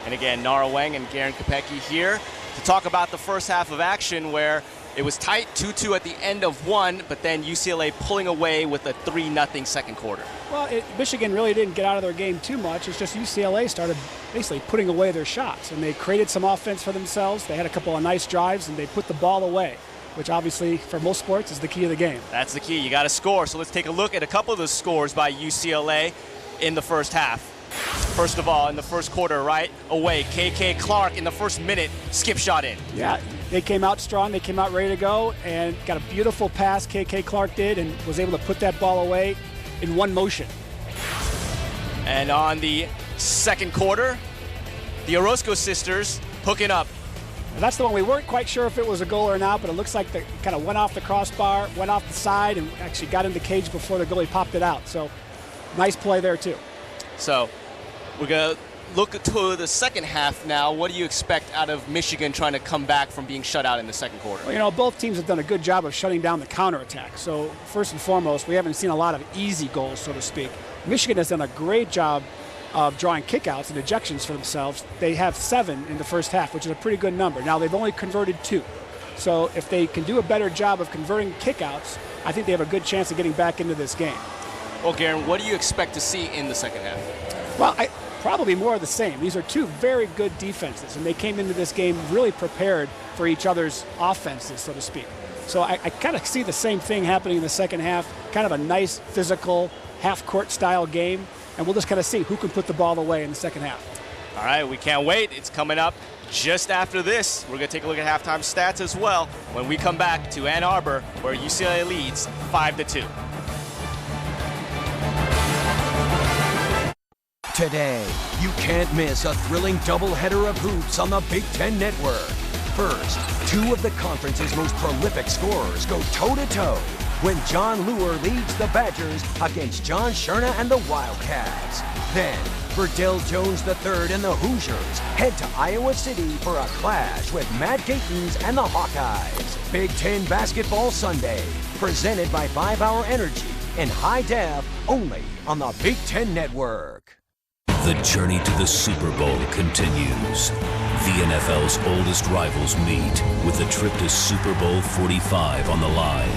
And again, Nara Weng and Garrin Kapecki here to talk about the first half of action, where it was tight, 2-2 at the end of one, but then UCLA pulling away with a 3-0 second quarter. Well, Michigan really didn't get out of their game too much. It's just UCLA started basically putting away their shots, and they created some offense for themselves. They had a couple of nice drives, and they put the ball away, which obviously for most sports is the key of the game. That's the key. You got to score. So let's take a look at a couple of the scores by UCLA in the first half. First of all, in the first quarter, right away, KK Clark in the first minute, skip shot in. Yeah, they came out strong. They came out ready to go and got a beautiful pass, KK Clark did, and was able to put that ball away in one motion. And on the second quarter, the Orozco sisters hooking up. And that's the one we weren't quite sure if it was a goal or not, but it looks like it kind of went off the crossbar, went off the side, and actually got in the cage before the goalie popped it out. So nice play there, too. So we're going to look to the second half now, what do you expect out of Michigan trying to come back from being shut out in the second quarter? Well, you know, both teams have done a good job of shutting down the counterattack. So first and foremost, we haven't seen a lot of easy goals, so to speak. Michigan has done a great job of drawing kickouts and ejections for themselves. They have 7 in the first half, which is a pretty good number. Now, they've only converted 2. So if they can do a better job of converting kickouts, I think they have a good chance of getting back into this game. Well, Garrin, what do you expect to see in the second half? Well, probably more of the same. These are 2 very good defenses, and they came into this game really prepared for each other's offenses, so to speak. So I kind of see the same thing happening in the second half, kind of a nice physical half-court style game, and we'll just kind of see who can put the ball away in the second half. All right, we can't wait. It's coming up just after this. We're going to take a look at halftime stats as well when we come back to Ann Arbor, where UCLA leads 5-2. Today, you can't miss a thrilling doubleheader of hoops on the Big Ten Network. First, 2 of the conference's most prolific scorers go toe-to-toe when John Lure leads the Badgers against John Sherna and the Wildcats. Then, Verdell Jones III and the Hoosiers head to Iowa City for a clash with Matt Gatens and the Hawkeyes. Big Ten Basketball Sunday, presented by 5 Hour Energy in high def only on the Big Ten Network. The journey to the Super Bowl continues. The NFL's oldest rivals meet with a trip to Super Bowl 45 on the line.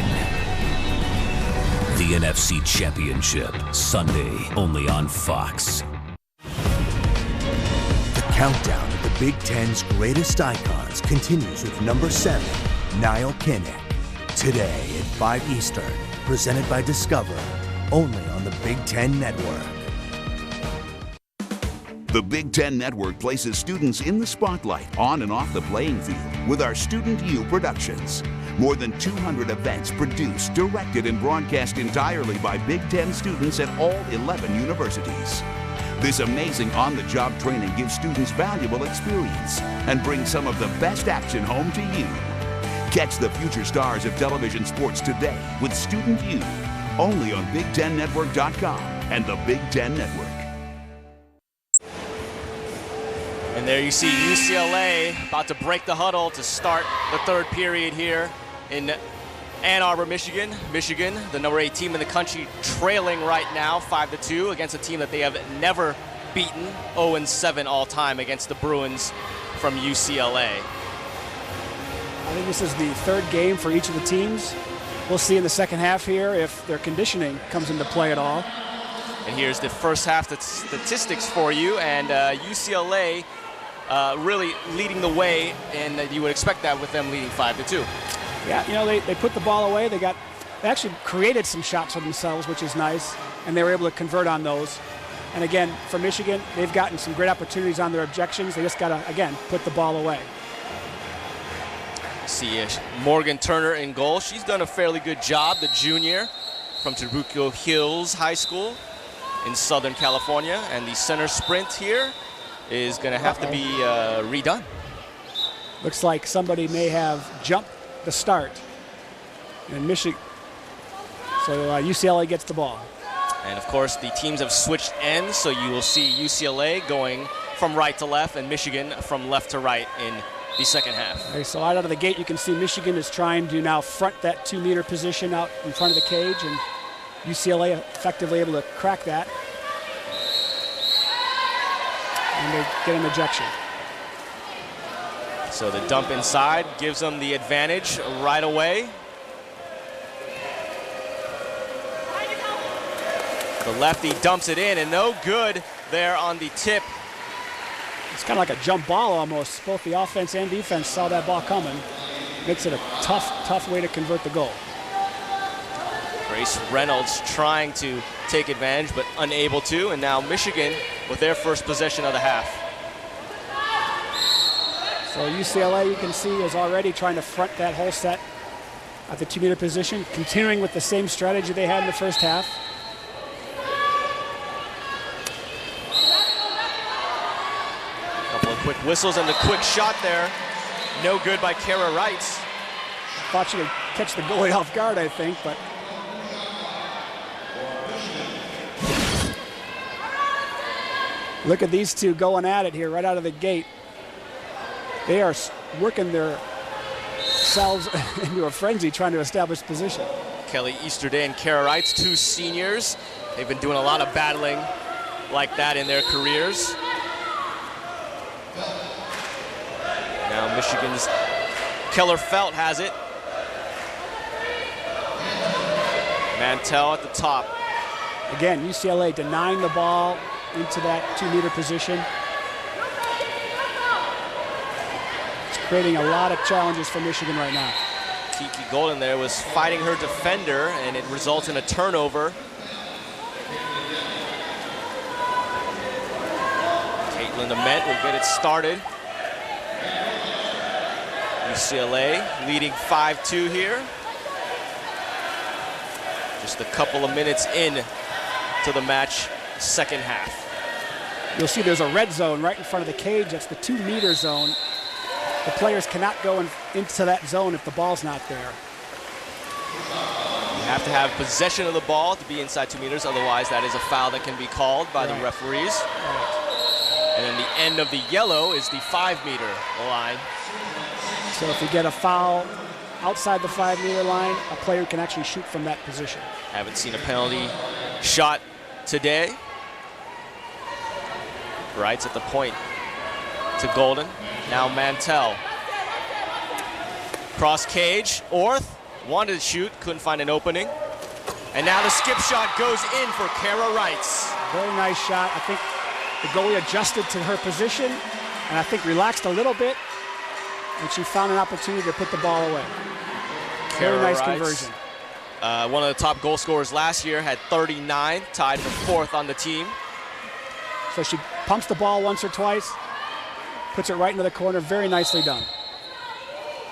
The NFC Championship, Sunday, only on Fox. The countdown of the Big Ten's greatest icons continues with number 7, Nile Kinnick. Today at 5 Eastern, presented by Discover, only on the Big Ten Network. The Big Ten Network places students in the spotlight on and off the playing field with our Student U productions. More than 200 events produced, directed, and broadcast entirely by Big Ten students at all 11 universities. This amazing on-the-job training gives students valuable experience and brings some of the best action home to you. Catch the future stars of television sports today with Student U, only on BigTenNetwork.com and the Big Ten Network. And there you see UCLA about to break the huddle to start the third period here in Ann Arbor, Michigan. Michigan, the number 8 team in the country, trailing right now 5-2 against a team that they have never beaten, 0-7 all time against the Bruins from UCLA. I think this is the 3rd game for each of the teams. We'll see in the second half here if their conditioning comes into play at all. And here's the first half statistics for you, and UCLA really leading the way, and you would expect that with them leading 5-2. Yeah, you know, they put the ball away. They actually created some shots for themselves, which is nice, and they were able to convert on those. And again, for Michigan, they've gotten some great opportunities on their objections. They just got to, again, put the ball away. See Morgan Turner in goal. She's done a fairly good job, the junior from Trabuco Hills High School in Southern California. And the center sprint here is going to have to be redone. Looks like somebody may have jumped the start in Michigan. So UCLA gets the ball. And of course, the teams have switched ends, so you will see UCLA going from right to left and Michigan from left to right in the second half. Okay, so right out of the gate, you can see Michigan is trying to now front that 2-meter position out in front of the cage, and UCLA effectively able to crack that. And they get an ejection. So the dump inside gives them the advantage right away. The lefty dumps it in, and no good there on the tip. It's kind of like a jump ball almost. Both the offense and defense saw that ball coming. Makes it a tough way to convert the goal. Grace Reynolds trying to take advantage, but unable to. And now Michigan with their first possession of the half. So UCLA, you can see, is already trying to front that whole set at the 2-meter position, continuing with the same strategy they had in the first half. Couple of quick whistles and the quick shot there. No good by Kara Wright. Thought she would catch the goalie off guard, I think, but Look at these two going at it here right out of the gate. They are working their selves into a frenzy trying to establish position. Kelly Easterday and Kara Wrights, 2 seniors. They've been doing a lot of battling like that in their careers. Now Michigan's Keller Felt has it. Mantell at the top. Again, UCLA denying the ball into that 2-meter position. It's creating a lot of challenges for Michigan right now. Kiki Golden there was fighting her defender, and it results in a turnover. Caitlin Ament will get it started. UCLA leading 5-2 here. Just a couple of minutes in to the match, second half. You'll see there's a red zone right in front of the cage. That's the 2-meter zone. The players cannot go into that zone if the ball's not there. You have to have possession of the ball to be inside 2 meters. Otherwise, that is a foul that can be called by the referees. Right. And then the end of the yellow is the 5-meter line. So if you get a foul outside the 5-meter line, a player can actually shoot from that position. Haven't seen a penalty shot today. Wrights at the point to Golden. Now Mantell. Cross cage. Orth wanted to shoot, couldn't find an opening. And now the skip shot goes in for Kara Wrights. Very nice shot. I think the goalie adjusted to her position and I think relaxed a little bit, and she found an opportunity to put the ball away. Very nice conversion. One of the top goal scorers last year, had 39, tied for 4th on the team. So she pumps the ball once or twice, puts it right into the corner. Very nicely done.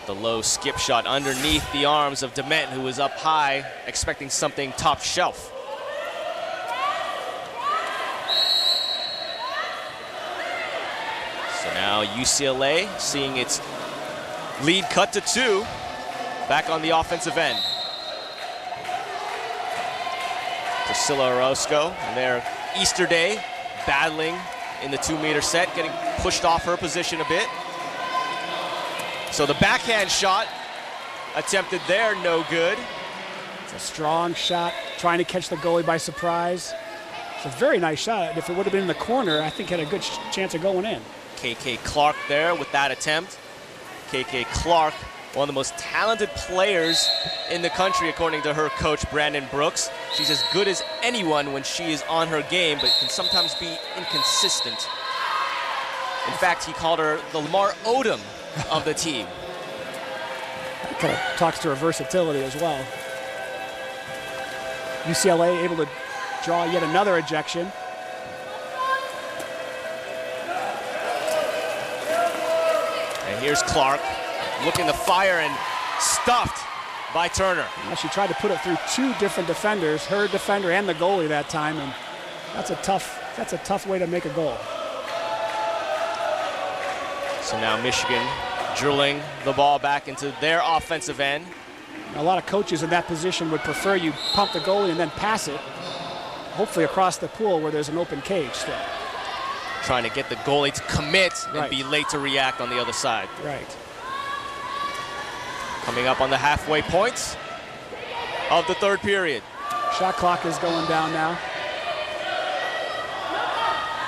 The low skip shot underneath the arms of Dement, who was up high, expecting something top shelf. So now UCLA seeing its lead cut to 2, back on the offensive end. Priscilla Orozco and their Easterday battling in the 2-meter set, getting pushed off her position a bit. So the backhand shot attempted there, no good. It's a strong shot, trying to catch the goalie by surprise. It's a very nice shot. If it would have been in the corner, I think had a good chance of going in. KK Clark there with that attempt. KK Clark, one of the most talented players in the country, according to her coach, Brandon Brooks. She's as good as anyone when she is on her game, but can sometimes be inconsistent. In fact, he called her the Lamar Odom of the team. It kind of talks to her versatility as well. UCLA able to draw yet another ejection. And here's Clark looking to fire and stuffed by Turner. Well, she tried to put it through 2 different defenders, her defender and the goalie that time, and that's a tough way to make a goal. So now Michigan drilling the ball back into their offensive end. A lot of coaches in that position would prefer you pump the goalie and then pass it, hopefully across the pool where there's an open cage still. Trying to get the goalie to commit and be late to react on the other side. Right. Coming up on the halfway point of the 3rd period. Shot clock is going down now.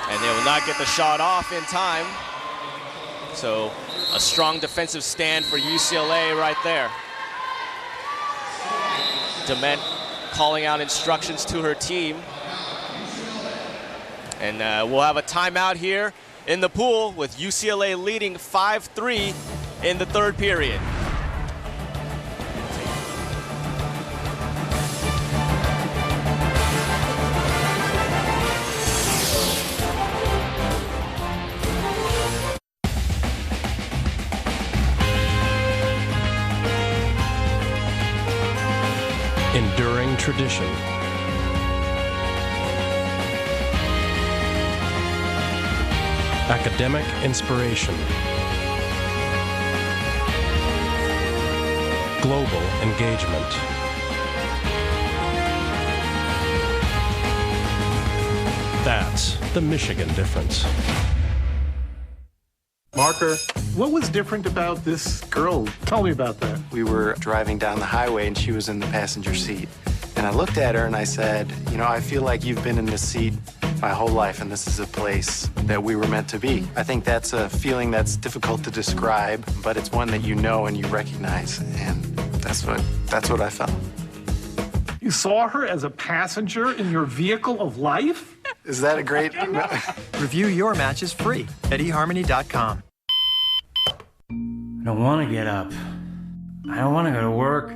And they will not get the shot off in time. So a strong defensive stand for UCLA right there. Dement calling out instructions to her team. And we'll have a timeout here in the pool with UCLA leading 5-3 in the 3rd period. Enduring tradition. Academic inspiration. Global engagement. That's the Michigan difference. Marker, what was different about this girl? Tell me about that. We were driving down the highway and she was in the passenger seat. And I looked at her and I said, you know, I feel like you've been in this seat my whole life and this is a place that we were meant to be. I think that's a feeling that's difficult to describe, but it's one that you know and you recognize. And that's what I felt. You saw her as a passenger in your vehicle of life? Is that a great... Review your matches free at eharmony.com. I don't want to get up. I don't want to go to work.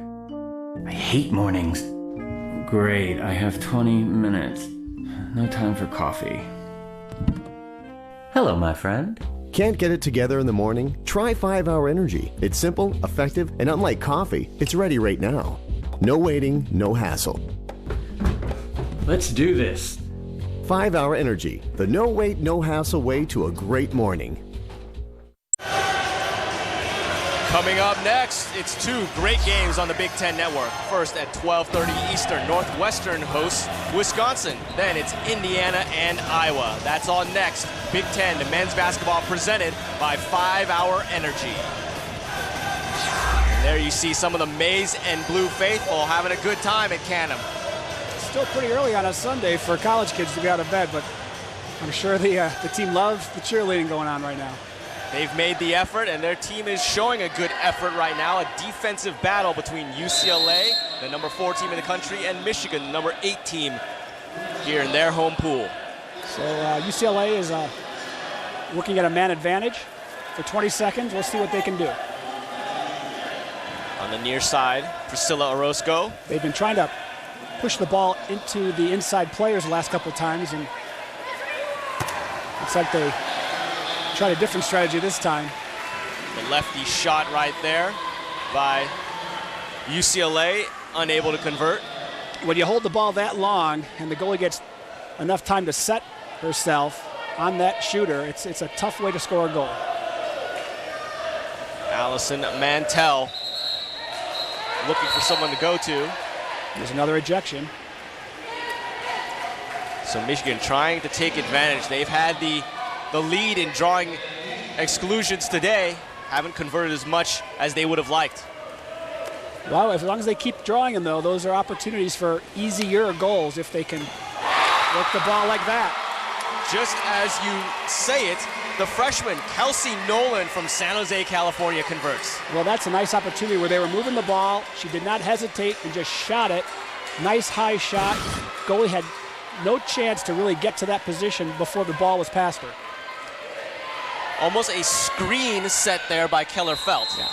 I hate mornings. Great, I have 20 minutes. No time for coffee. Hello, my friend. Can't get it together in the morning? Try 5-Hour Energy. It's simple, effective, and unlike coffee, it's ready right now. No waiting, no hassle. Let's do this. 5-Hour Energy, the no wait, no hassle way to a great morning. Coming up next, it's two great games on the Big Ten Network. First at 12:30 Eastern, Northwestern hosts Wisconsin. Then it's Indiana and Iowa. That's all next. Big Ten men's basketball presented by 5-Hour Energy. And there you see some of the maize and blue faithful having a good time at Canham. Still pretty early on a Sunday for college kids to be out of bed, but I'm sure the team loves the cheerleading going on right now. They've made the effort, and their team is showing a good effort right now. A defensive battle between UCLA, the number 4 team in the country, and Michigan, the number 8 team here in their home pool. So UCLA is looking at a man advantage for 20 seconds. We'll see what they can do. On the near side, Priscilla Orozco. They've been trying to push the ball into the inside players the last couple of times, and looks like they tried a different strategy this time. The lefty shot right there by UCLA, unable to convert. When you hold the ball that long and the goalie gets enough time to set herself on that shooter, it's a tough way to score a goal. Allison Mantell looking for someone to go to. There's another ejection. So Michigan trying to take advantage. They've had the lead in drawing exclusions today, haven't converted as much as they would have liked. Well, as long as they keep drawing them, though, those are opportunities for easier goals if they can work the ball like that. Just as you say it, the freshman, Kelsey Nolan from San Jose, California, converts. Well, that's a nice opportunity where they were moving the ball. She did not hesitate and just shot it. Nice high shot. Goalie had no chance to really get to that position before the ball was past her. Almost a screen set there by Keller Felt. Yeah.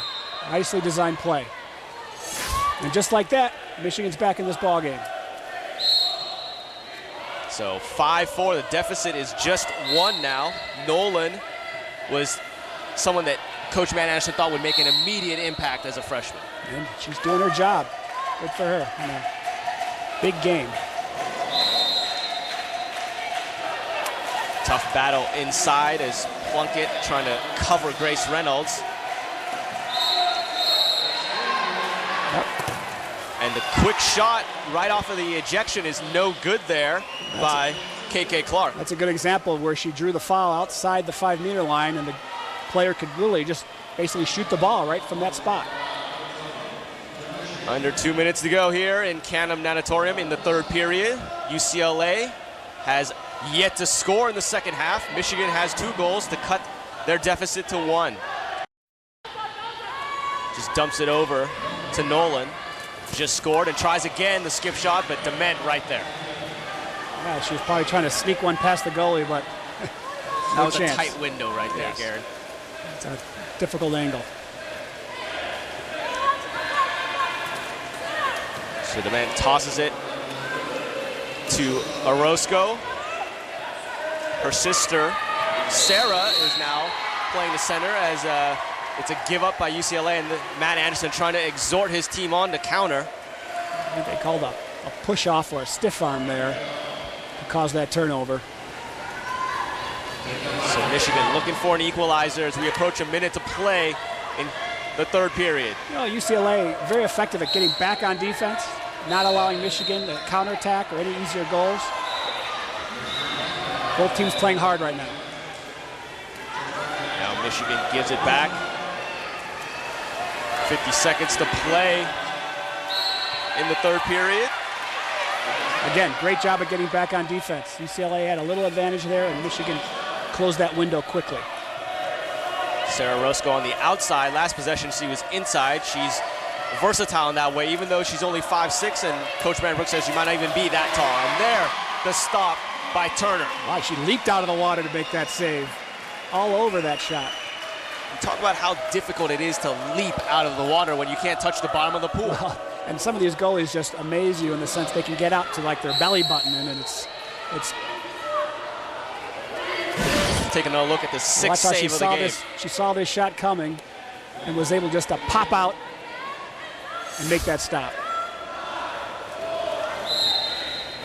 Nicely designed play. And just like that, Michigan's back in this ball game. So 5-4, the deficit is just 1 now. Nolan was someone that Coach Matt Anderson thought would make an immediate impact as a freshman. And she's doing her job. Good for her in a big game. Tough battle inside as Plunkett trying to cover Grace Reynolds. Yep. And the quick shot right off of the ejection is no good there by KK Clark. That's a good example of where she drew the foul outside the 5-meter line, and the player could really just basically shoot the ball right from that spot. Under 2 minutes to go here in Canham Natatorium in the third period. UCLA has yet to score in the second half. Michigan has 2 goals to cut their deficit to 1. Just dumps it over to Nolan. Just scored and tries again the skip shot, but Dement right there. Yeah, she was probably trying to sneak one past the goalie, but that was chance. A tight window right there, Garrin. It's a difficult angle. So Dement tosses it to Orozco. Her sister, Sarah, is now playing the center as it's a give up by UCLA, and Matt Anderson trying to exhort his team on to counter. I think they called a push off or a stiff arm there to cause that turnover. So Michigan looking for an equalizer as we approach a minute to play in the third period. You know, UCLA very effective at getting back on defense, not allowing Michigan to counterattack or any easier goals. Both teams playing hard right now. Now Michigan gives it back. 50 seconds to play in the third period. Again, great job of getting back on defense. UCLA had a little advantage there, and Michigan closed that window quickly. Sarah Roscoe on the outside. Last possession, she was inside. She's versatile in that way, even though she's only 5'6", and Coach Manbrook says she might not even be that tall. And there, the stop by Turner. Wow, she leaped out of the water to make that save. All over that shot. Talk about how difficult it is to leap out of the water when you can't touch the bottom of the pool. Well, and some of these goalies just amaze you in the sense they can get out to like their belly button, and it's taking a look at the sixth save of the game. She saw this shot coming and was able just to pop out and make that stop.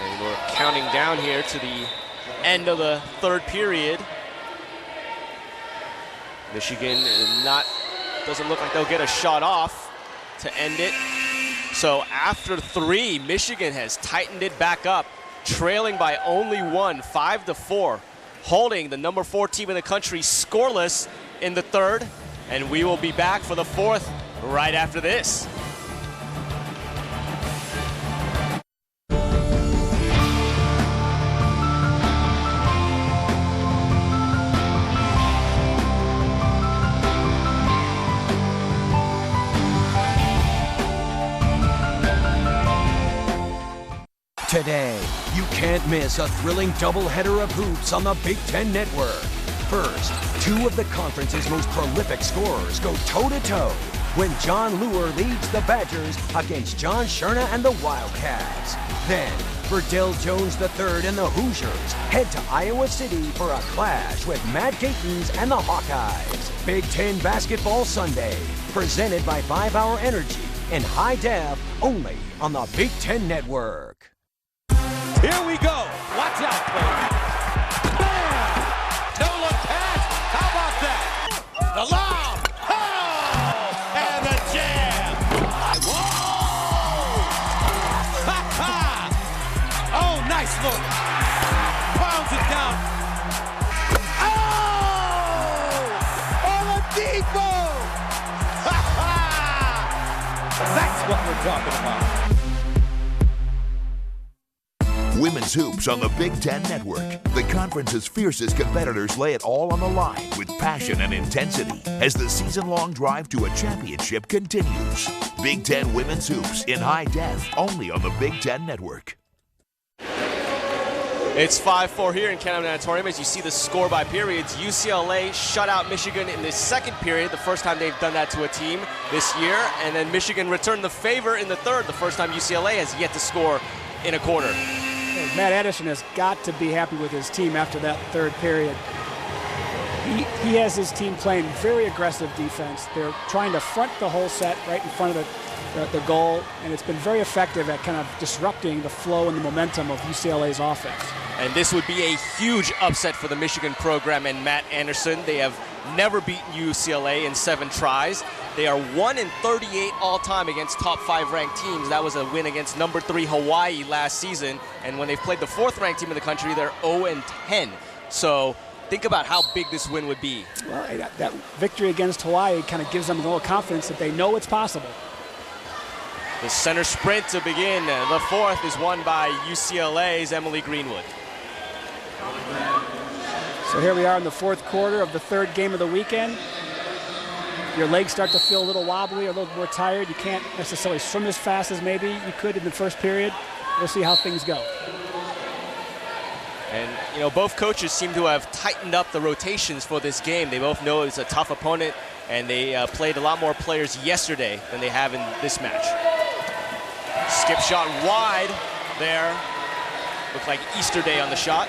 And we're counting down here to the end of the third period. Michigan doesn't look like they'll get a shot off to end it. So after 3, Michigan has tightened it back up, trailing by only 1, 5-4, holding the number 4 team in the country scoreless in the third. And we will be back for the fourth right after this. Today, you can't miss a thrilling doubleheader of hoops on the Big Ten Network. First, 2 of the conference's most prolific scorers go toe-to-toe when John Lure leads the Badgers against John Scherna and the Wildcats. Then, Verdell Jones III and the Hoosiers head to Iowa City for a clash with Matt Gatens and the Hawkeyes. Big Ten Basketball Sunday, presented by 5 Hour Energy in high def only on the Big Ten Network. Here we go. Watch out, baby. Bam! No look pass. How about that? The lob. Oh! And the jam. Whoa! Ha ha! Oh, nice look. Pounds it down. Oh! Oladipo! Ha ha! That's what we're talking about. Women's hoops on the Big Ten Network. The conference's fiercest competitors lay it all on the line with passion and intensity as the season-long drive to a championship continues. Big Ten Women's Hoops in high def, only on the Big Ten Network. It's 5-4 here in Canada Natatorium. As you see the score by periods, UCLA shut out Michigan in the second period, the first time they've done that to a team this year, and then Michigan returned the favor in the third, the first time UCLA has yet to score in a quarter. Matt Anderson has got to be happy with his team after that third period. He has his team playing very aggressive defense. They're trying to front the whole set right in front of the goal, and it's been very effective at kind of disrupting the flow and the momentum of UCLA's offense. And this would be a huge upset for the Michigan program and Matt Anderson. They have never beaten UCLA in 7 tries. They are 1-38 all-time against top 5 ranked teams. That was a win against number 3 Hawaii last season. And when they've played the 4th ranked team in the country, they're 0-10. So think about how big this win would be. Well, that victory against Hawaii kind of gives them a little confidence that they know it's possible. The center sprint to begin. The 4th is won by UCLA's Emily Greenwood. So here we are in the 4th quarter of the 3rd game of the weekend. Your legs start to feel a little wobbly, a little more tired. You can't necessarily swim as fast as maybe you could in the first period. We'll see how things go. And, you know, both coaches seem to have tightened up the rotations for this game. They both know it's a tough opponent, and they played a lot more players yesterday than they have in this match. Skip shot wide there. Looked like Easter Day on the shot.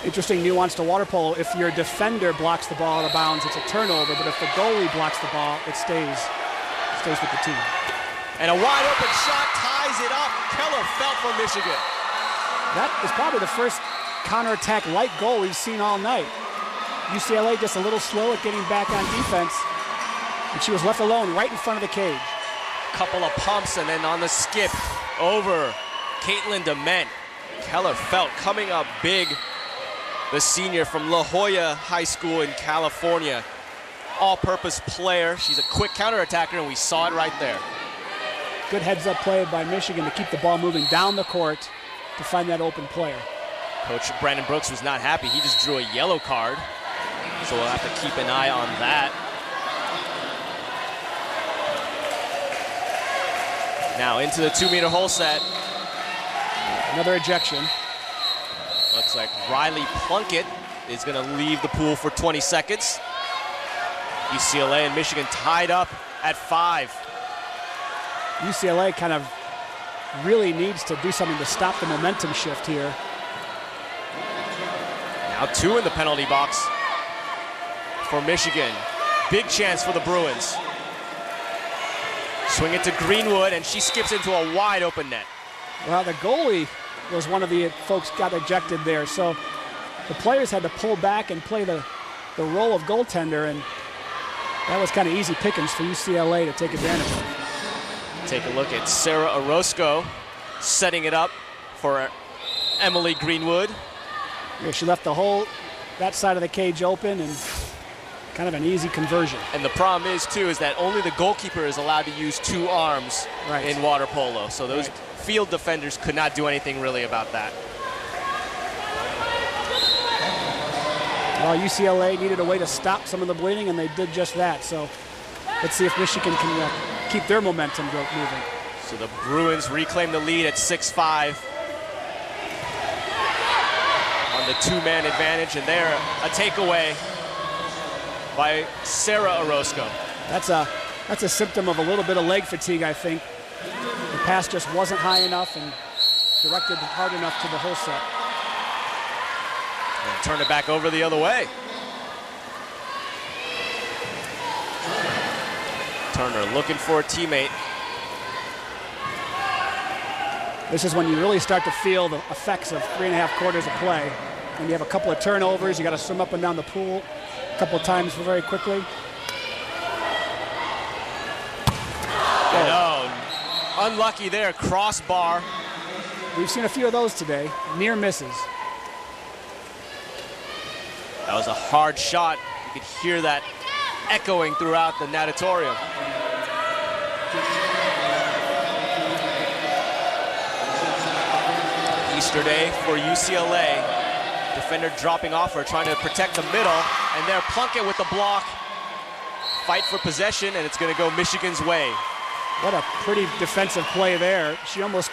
Interesting nuance to water polo. If your defender blocks the ball out of bounds, it's a turnover, but if the goalie blocks the ball, it stays with the team. And a wide open shot ties it up. Keller felt for Michigan. That is probably the first counterattack light goal we've seen all night. UCLA just a little slow at getting back on defense, and she was left alone right in front of the cage. Couple of pumps, and then on the skip over Caitlin DeMent. Keller Felt coming up big. The senior from La Jolla High School in California. All-purpose player. She's a quick counterattacker, and we saw it right there. Good heads-up play by Michigan to keep the ball moving down the court to find that open player. Coach Brandon Brooks was not happy. He just drew a yellow card. So we'll have to keep an eye on that. Now into the 2-meter hole set. Another ejection. Looks like Riley Plunkett is going to leave the pool for 20 seconds. UCLA and Michigan tied up at 5. UCLA kind of really needs to do something to stop the momentum shift here. Now 2 in the penalty box for Michigan. Big chance for the Bruins. Swing it to Greenwood, and she skips into a wide open net. Well, the goalie was one of the folks got ejected there, so the players had to pull back and play the role of goaltender, and that was kind of easy pickings for UCLA to take advantage of. Take a look at Sarah Orozco setting it up for Emily Greenwood. Yeah, she left that side of the cage open, and kind of an easy conversion. And the problem is, too, is that only the goalkeeper is allowed to use 2 arms in water polo. So those field defenders could not do anything really about that. Well, UCLA needed a way to stop some of the bleeding, and they did just that. So let's see if Michigan can keep their momentum moving. So the Bruins reclaim the lead at 6-5 on the 2-man advantage, and there a takeaway by Sarah Orozco. That's a symptom of a little bit of leg fatigue, I think. The pass just wasn't high enough and directed hard enough to the whole set. And turn it back over the other way. Turner looking for a teammate. This is when you really start to feel the effects of 3.5 quarters of play. When you have a couple of turnovers, you got to swim up and down the pool a couple of times very quickly. Oh, unlucky there, crossbar. We've seen a few of those today, near misses. That was a hard shot. You could hear that echoing throughout the natatorium. Easter day for UCLA. Defender dropping off her, trying to protect the middle, and there Plunkett with the block. Fight for possession, and it's going to go Michigan's way. What a pretty defensive play there. She almost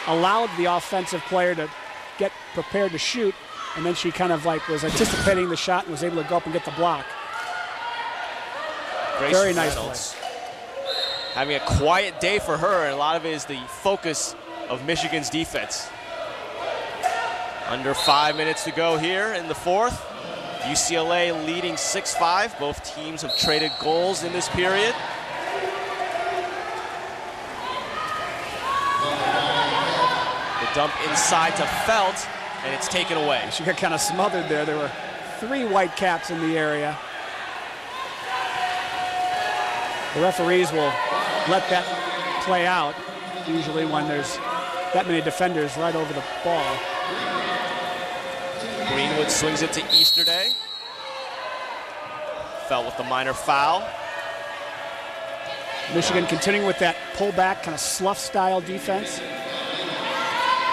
allowed the offensive player to get prepared to shoot, and then she kind of was anticipating the shot and was able to go up and get the block. Very nice Reynolds. Having a quiet day for her, and a lot of it is the focus of Michigan's defense. Under 5 minutes to go here in the 4th. UCLA leading 6-5. Both teams have traded goals in this period. The dump inside to Felt, and it's taken away. She got kind of smothered there. There were 3 white caps in the area. The referees will let that play out, usually when there's that many defenders right over the ball. Greenwood swings it to Easterday. Felt with the minor foul. Michigan continuing with that pullback, kind of slough style defense,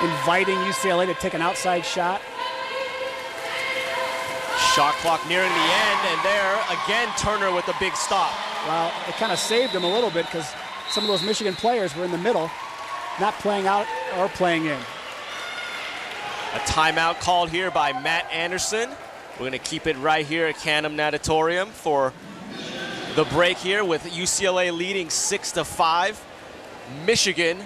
inviting UCLA to take an outside shot. Shot clock nearing the end, and there again Turner with a big stop. Well, it kind of saved them a little bit because some of those Michigan players were in the middle, not playing out or playing in. A timeout called here by Matt Anderson. We're going to keep it right here at Canham Natatorium for the break here with UCLA leading 6-5. Michigan,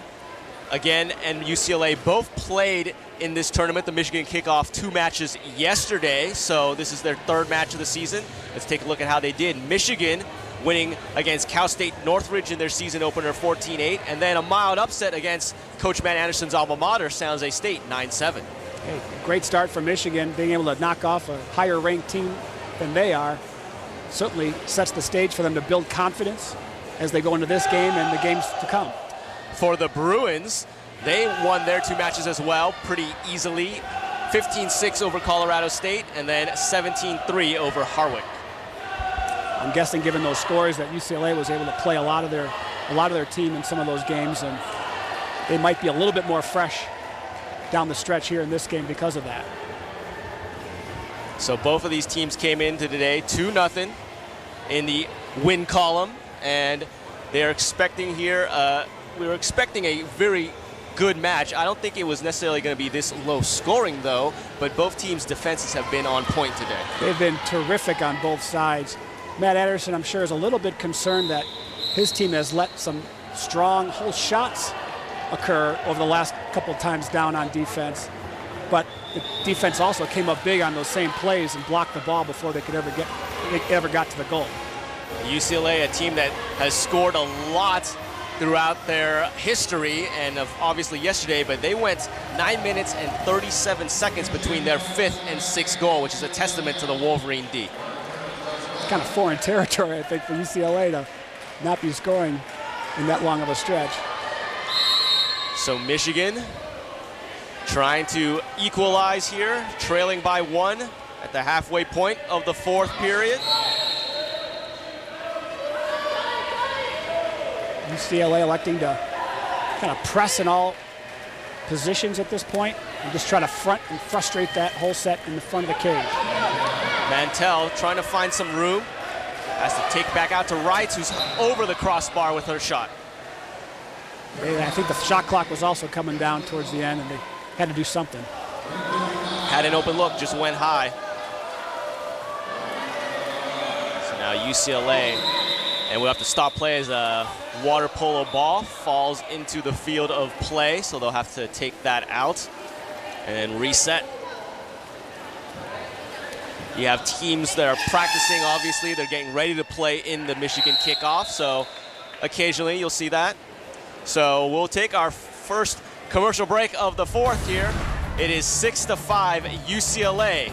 again, and UCLA both played in this tournament. The Michigan kickoff 2 matches yesterday, so this is their 3rd match of the season. Let's take a look at how they did. Michigan winning against Cal State Northridge in their season opener 14-8, and then a mild upset against Coach Matt Anderson's alma mater, San Jose State, 9-7. Hey, great start for Michigan, being able to knock off a higher ranked team than they are. Certainly sets the stage for them to build confidence as they go into this game and the games to come. For the Bruins, They won their 2 matches as well pretty easily. 15-6 over Colorado State, and then 17-3 over Harwick. I'm guessing, given those scores, that UCLA was able to play a lot of their team in some of those games, and they might be a little bit more fresh down the stretch here in this game because of that. So both of these teams came into today 2-0 in the win column, and they're expecting here. We were expecting a very good match. I don't think it was necessarily going to be this low scoring though, but both teams' defenses have been on point today. They've been terrific on both sides. Matt Anderson, I'm sure, is a little bit concerned that his team has let some strong whole shots occur over the last couple of times down on defense, but the defense also came up big on those same plays and blocked the ball before they could ever got to the goal. UCLA, a team that has scored a lot throughout their history, and obviously yesterday, but they went 9 minutes and 37 seconds between their 5th and 6th goal, which is a testament to the Wolverine D. It's kind of foreign territory, I think, for UCLA to not be scoring in that long of a stretch. So Michigan trying to equalize here, trailing by 1 at the halfway point of the 4th period. UCLA electing to kind of press in all positions at this point and just try to front and frustrate that whole set in the front of the cage. Mantell trying to find some room. Has to take back out to Wrights, who's over the crossbar with her shot. I think the shot clock was also coming down towards the end, and they had to do something. Had an open look, just went high. So now UCLA, and we'll have to stop play as a water polo ball falls into the field of play, so they'll have to take that out and reset. You have teams that are practicing, obviously. They're getting ready to play in the Michigan kickoff, so occasionally you'll see that. So we'll take our first commercial break of the 4th here. It is 6-5 UCLA.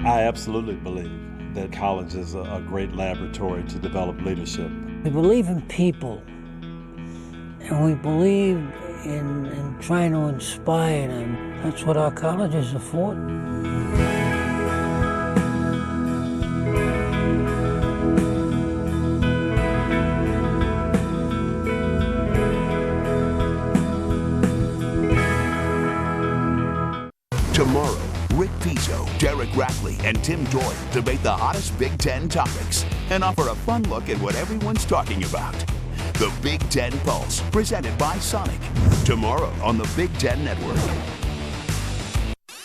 I absolutely believe that college is a great laboratory to develop leadership. We believe in people, and we believe in trying to inspire them. That's what our colleges are for. Tomorrow, Rick Pizzo, Derek Rackley, and Tim Doyle debate the hottest Big Ten topics and offer a fun look at what everyone's talking about. The Big Ten Pulse, presented by Sonic. Tomorrow on the Big Ten Network.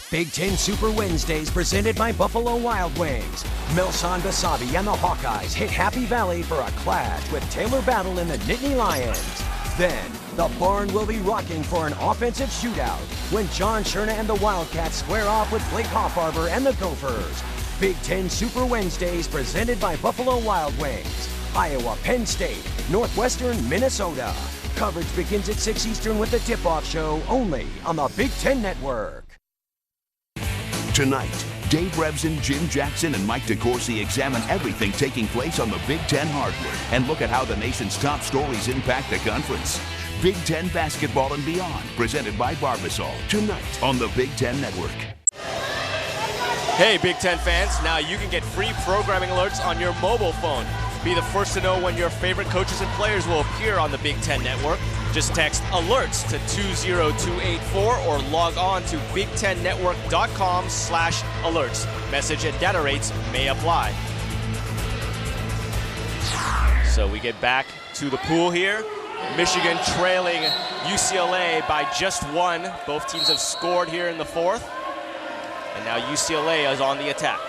Big Ten Super Wednesdays presented by Buffalo Wild Wings. Melson Basabi and the Hawkeyes hit Happy Valley for a clash with Taylor Battle and the Nittany Lions. Then, the barn will be rocking for an offensive shootout when John Scherna and the Wildcats square off with Blake Hoffarber and the Gophers. Big Ten Super Wednesdays presented by Buffalo Wild Wings. Iowa, Penn State, Northwestern, Minnesota. Coverage begins at 6 Eastern with the tip-off show only on the Big Ten Network. Tonight, Dave Revson, Jim Jackson, and Mike DeCourcy examine everything taking place on the Big Ten hardwood and look at how the nation's top stories impact the conference. Big Ten basketball and beyond, presented by Barbasol. Tonight on the Big Ten Network. Hey, Big Ten fans, now you can get free programming alerts on your mobile phone. Be the first to know when your favorite coaches and players will appear on the Big Ten Network. Just text alerts to 20284 or log on to bigtennetwork.com/alerts. Message and data rates may apply. So we get back to the pool here. Michigan trailing UCLA by just 1. Both teams have scored here in the 4th. And now UCLA is on the attack.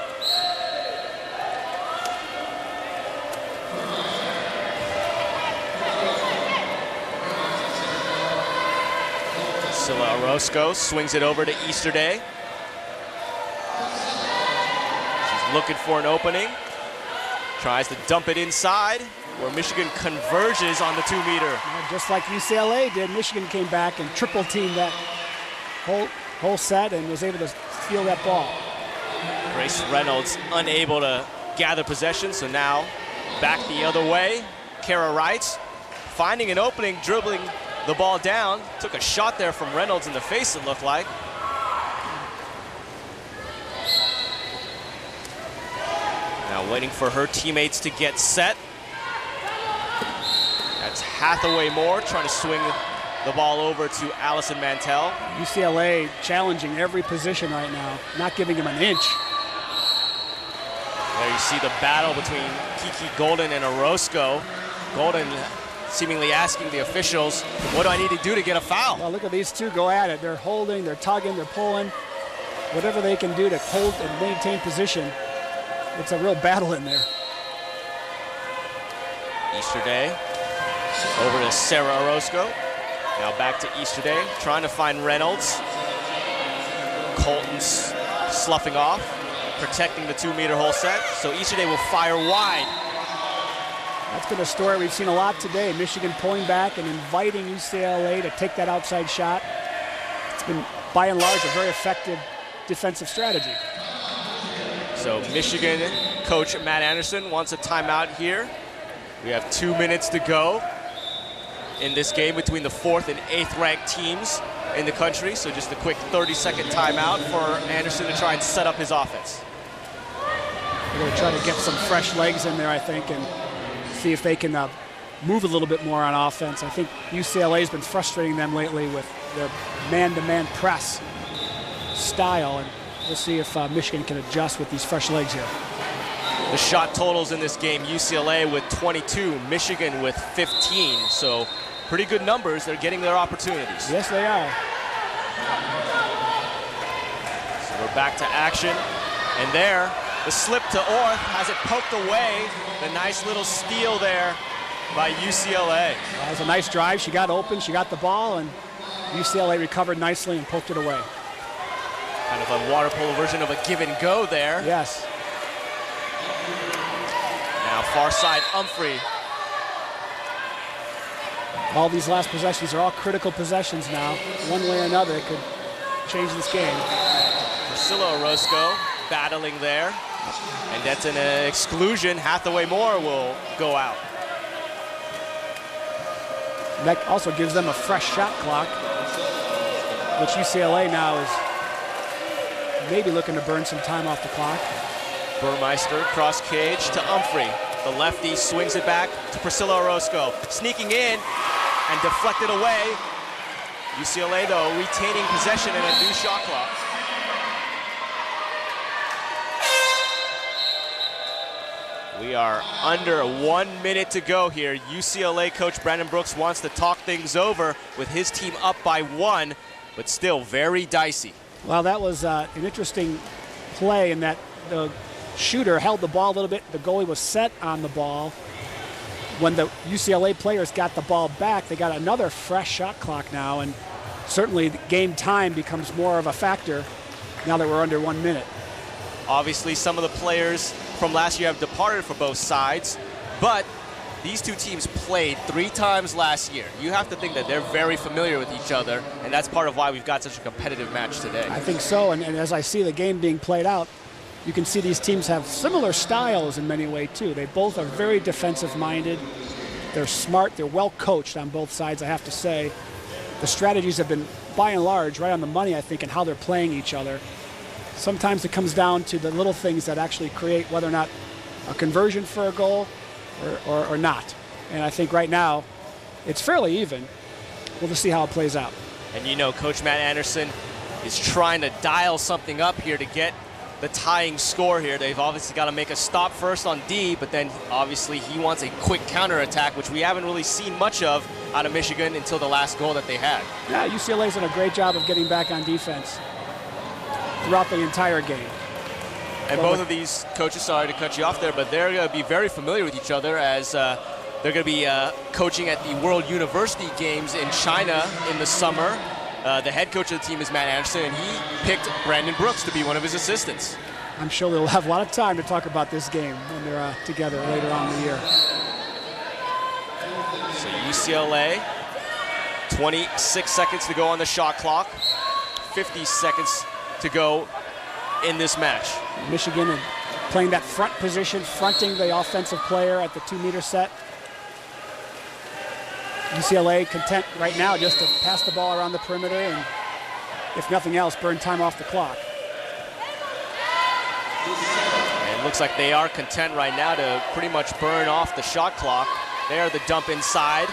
Scylla Orozco swings it over to Easterday. She's looking for an opening. Tries to dump it inside, where Michigan converges on the 2-meter. Just like UCLA did, Michigan came back and triple-teamed that whole set and was able to steal that ball. Grace Reynolds unable to gather possession, so now back the other way. Kara Wright finding an opening, dribbling the ball down. Took a shot there from Reynolds in the face, it looked like. Now waiting for her teammates to get set. That's Hathaway Moore trying to swing the ball over to Allison Mantell. UCLA challenging every position right now, not giving him an inch. There you see the battle between Kiki Golden and Orozco. Golden seemingly asking the officials, what do I need to do to get a foul? Well, look at these two go at it. They're holding, they're tugging, they're pulling. Whatever they can do to hold and maintain position. It's a real battle in there. Easterday over to Sarah Orozco. Now back to Easterday, trying to find Reynolds. Colton's sloughing off, protecting the 2-meter hole set. So Easterday will fire wide. That's been a story we've seen a lot today. Michigan pulling back and inviting UCLA to take that outside shot. It's been, by and large, a very effective defensive strategy. So Michigan coach Matt Anderson wants a timeout here. We have 2 minutes to go in this game between the 4th and 8th ranked teams in the country. So just a quick 30-second timeout for Anderson to try and set up his offense. They're going to try to get some fresh legs in there, I think, and see if they can move a little bit more on offense. I think UCLA's been frustrating them lately with their man-to-man press style, and we'll see if Michigan can adjust with these fresh legs here. The shot totals in this game, UCLA with 22, Michigan with 15. So pretty good numbers. They're getting their opportunities. Yes, they are. So we're back to action. And there, the slip to Orth has it poked away. The nice little steal there by UCLA. That was a nice drive. She got open, she got the ball, and UCLA recovered nicely and poked it away. Kind of a water polo version of a give and go there. Yes. Now far side, Humphrey. All these last possessions are all critical possessions now. One way or another, it could change this game. Priscilla Orozco battling there. And that's an exclusion. Hathaway Moore will go out. And that also gives them a fresh shot clock, which UCLA now is maybe looking to burn some time off the clock. Burmeister cross cage to Humphrey. The lefty swings it back to Priscilla Orozco. Sneaking in and deflected away. UCLA, though, retaining possession and a new shot clock. We are under 1 minute to go here. UCLA coach Brandon Brooks wants to talk things over with his team up by 1, but still very dicey. Well, that was an interesting play in that the shooter held the ball a little bit. The goalie was set on the ball. When the UCLA players got the ball back, they got another fresh shot clock now, and certainly game time becomes more of a factor now that we're under 1 minute. Obviously, some of the players from last year have departed for both sides, but these two teams played 3 times last year. You have to think that they're very familiar with each other, and that's part of why we've got such a competitive match today. I think so, and as I see the game being played out, you can see these teams have similar styles in many ways, too. They both are very defensive-minded. They're smart. They're well-coached on both sides, I have to say. The strategies have been, by and large, right on the money, I think, in how they're playing each other. Sometimes it comes down to the little things that actually create whether or not a conversion for a goal or not. And I think right now, it's fairly even. We'll just see how it plays out. And you know, Coach Matt Anderson is trying to dial something up here to get the tying score here. They've obviously got to make a stop first on D, but then obviously he wants a quick counterattack, which we haven't really seen much of out of Michigan until the last goal that they had. Yeah, UCLA's done a great job of getting back on defense throughout the entire game. And both of these coaches, sorry to cut you off there, but they're going to be very familiar with each other as they're going to be coaching at the World University Games in China in the summer. The head coach of the team is Matt Anderson, and he picked Brandon Brooks to be one of his assistants. I'm sure they'll have a lot of time to talk about this game when they're together later on in the year. So UCLA, 26 seconds to go on the shot clock, 50 seconds to go in this match. Michigan playing that front position, fronting the offensive player at the 2-meter set. UCLA content right now just to pass the ball around the perimeter and, if nothing else, burn time off the clock. And it looks like they are content right now to pretty much burn off the shot clock. There, the dump inside,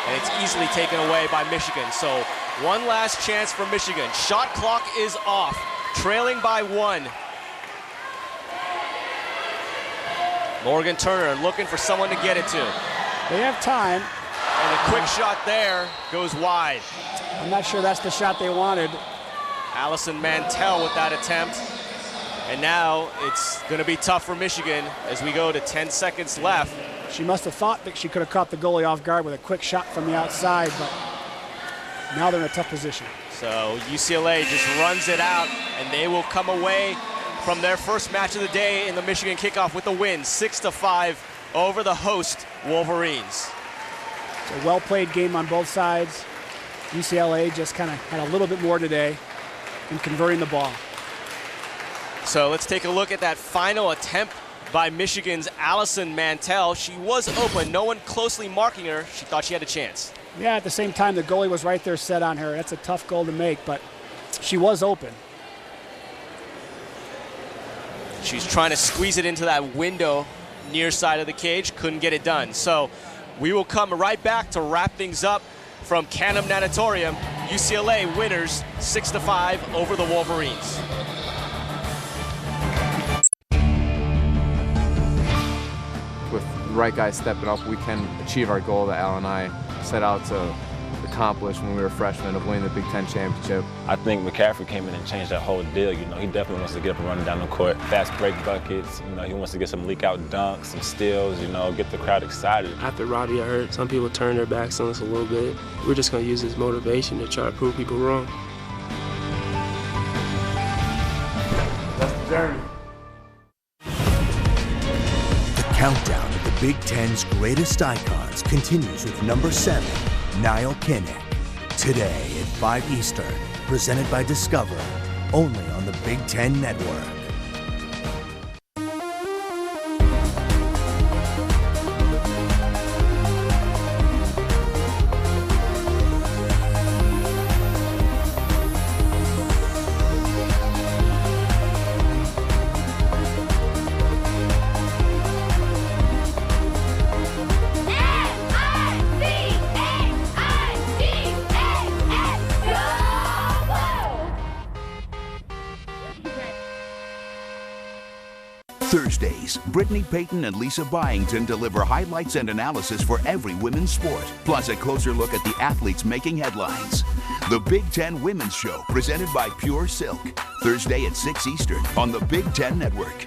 and it's easily taken away by Michigan. So one last chance for Michigan. Shot clock is off, trailing by 1. Morgan Turner looking for someone to get it to. They have time. And a quick shot there goes wide. I'm not sure that's the shot they wanted. Allison Mantell with that attempt. And now it's going to be tough for Michigan as we go to 10 seconds left. She must have thought that she could have caught the goalie off guard with a quick shot from the outside, but now they're in a tough position. So UCLA just runs it out, and they will come away from their first match of the day in the Michigan kickoff with a win, 6-5 over the host Wolverines. It's a well-played game on both sides. UCLA just kind of had a little bit more today in converting the ball. So let's take a look at that final attempt by Michigan's Allison Mantell. She was open, no one closely marking her. She thought she had a chance. Yeah, at the same time, the goalie was right there set on her. That's a tough goal to make, but she was open. She's trying to squeeze it into that window near side of the cage, couldn't get it done. So we will come right back to wrap things up from Canham Natatorium. UCLA winners 6-5 over the Wolverines. With the right guys stepping up, we can achieve our goal that Al and I set out to accomplish when we were freshmen of winning the Big Ten championship. I think McCaffrey came in and changed that whole deal. You know, he definitely wants to get up and running down the court. Fast break buckets, you know, he wants to get some leak out dunks, some steals, you know, get the crowd excited. After Roddy got hurt, some people turned their backs on us a little bit. We're just going to use this motivation to try to prove people wrong. That's the journey. The countdown of the Big Ten's greatest icons continues with number 7, Nile Kinnick. Today at 5 Eastern, presented by Discover, only on the Big Ten Network. Thursdays, Brittany Payton and Lisa Byington deliver highlights and analysis for every women's sport, plus a closer look at the athletes making headlines. The Big Ten Women's Show, presented by Pure Silk, Thursday at 6 Eastern on the Big Ten Network.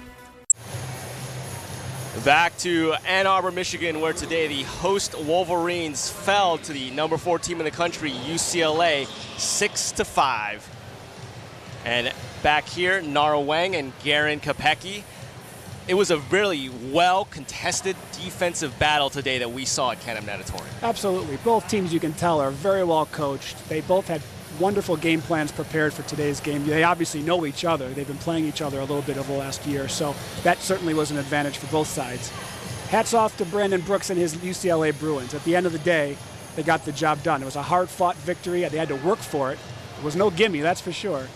Back to Ann Arbor, Michigan, where today the host Wolverines fell to the number 4 team in the country, UCLA, 6-5. And back here, Nara Weng and Garrin Kapecki. It was a really well-contested defensive battle today that we saw at Canham Natatorium. Absolutely. Both teams, you can tell, are very well coached. They both had wonderful game plans prepared for today's game. They obviously know each other. They've been playing each other a little bit over the last year, so that certainly was an advantage for both sides. Hats off to Brandon Brooks and his UCLA Bruins. At the end of the day, they got the job done. It was a hard-fought victory. They had to work for it. It was no gimme, that's for sure.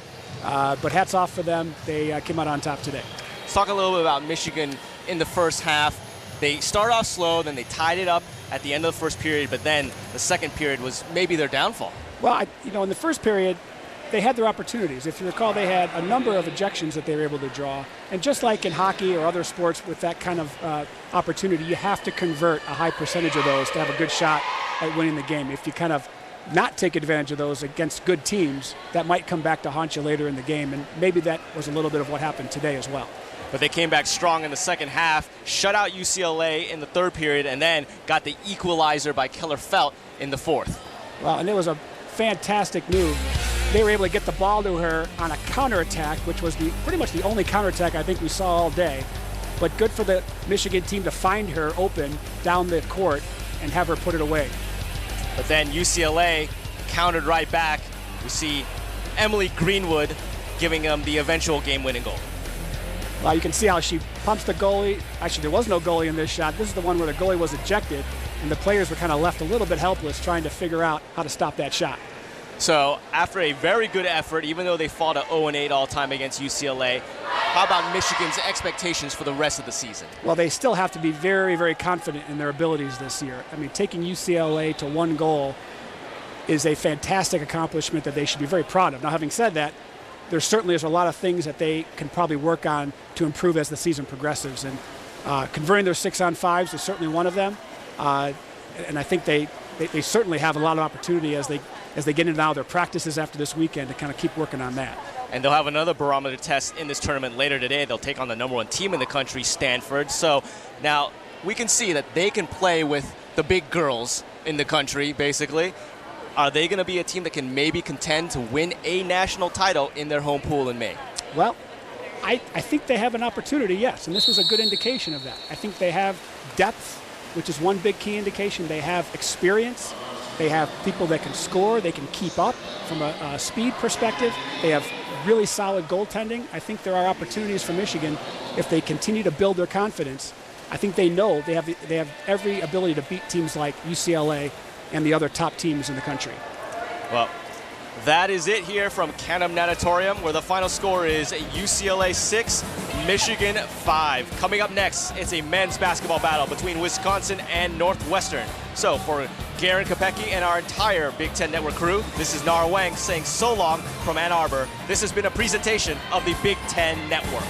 But hats off for them. They came out on top today. Let's talk a little bit about Michigan in the first half. They started off slow, then they tied it up at the end of the first period, but then the second period was maybe their downfall. Well, in the first period, they had their opportunities. If you recall, they had a number of ejections that they were able to draw. And just like in hockey or other sports with that kind of opportunity, you have to convert a high percentage of those to have a good shot at winning the game. If you kind of not take advantage of those against good teams, that might come back to haunt you later in the game. And maybe that was a little bit of what happened today as well. But they came back strong in the second half, shut out UCLA in the third period, and then got the equalizer by Keller Felt in the fourth. Well, and it was a fantastic move. They were able to get the ball to her on a counterattack, which was pretty much the only counterattack I think we saw all day. But good for the Michigan team to find her open down the court and have her put it away. But then UCLA countered right back. We see Emily Greenwood giving them the eventual game-winning goal. You can see how she pumps the goalie. Actually, there was no goalie in this shot. This is the one where the goalie was ejected, and the players were kind of left a little bit helpless trying to figure out how to stop that shot. So after a very good effort, even though they fought at 0-8 all-time against UCLA, how about Michigan's expectations for the rest of the season? Well, they still have to be very, very confident in their abilities this year. I mean, taking UCLA to 1 goal is a fantastic accomplishment that they should be very proud of. Now, having said that, there certainly is a lot of things that they can probably work on to improve as the season progresses. And converting their 6-on-5s is certainly one of them. And I think they certainly have a lot of opportunity as they get into now their practices after this weekend to kind of keep working on that. And they'll have another barometer test in this tournament later today. They'll take on the #1 team in the country, Stanford. So now we can see that they can play with the big girls in the country, basically. Are they going to be a team that can maybe contend to win a national title in their home pool in May? Well, I think they have an opportunity, yes, and this was a good indication of that. I think they have depth, which is one big key indication. They have experience. They have people that can score. They can keep up from a speed perspective. They have really solid goaltending. I think there are opportunities for Michigan if they continue to build their confidence. I think they know they have every ability to beat teams like UCLA and the other top teams in the country. Well, that is it here from Canham Natatorium, where the final score is UCLA 6, Michigan 5. Coming up next, it's a men's basketball battle between Wisconsin and Northwestern. So for Garrin Kapecki and our entire Big Ten Network crew, this is Nara Weng saying so long from Ann Arbor. This has been a presentation of the Big Ten Network.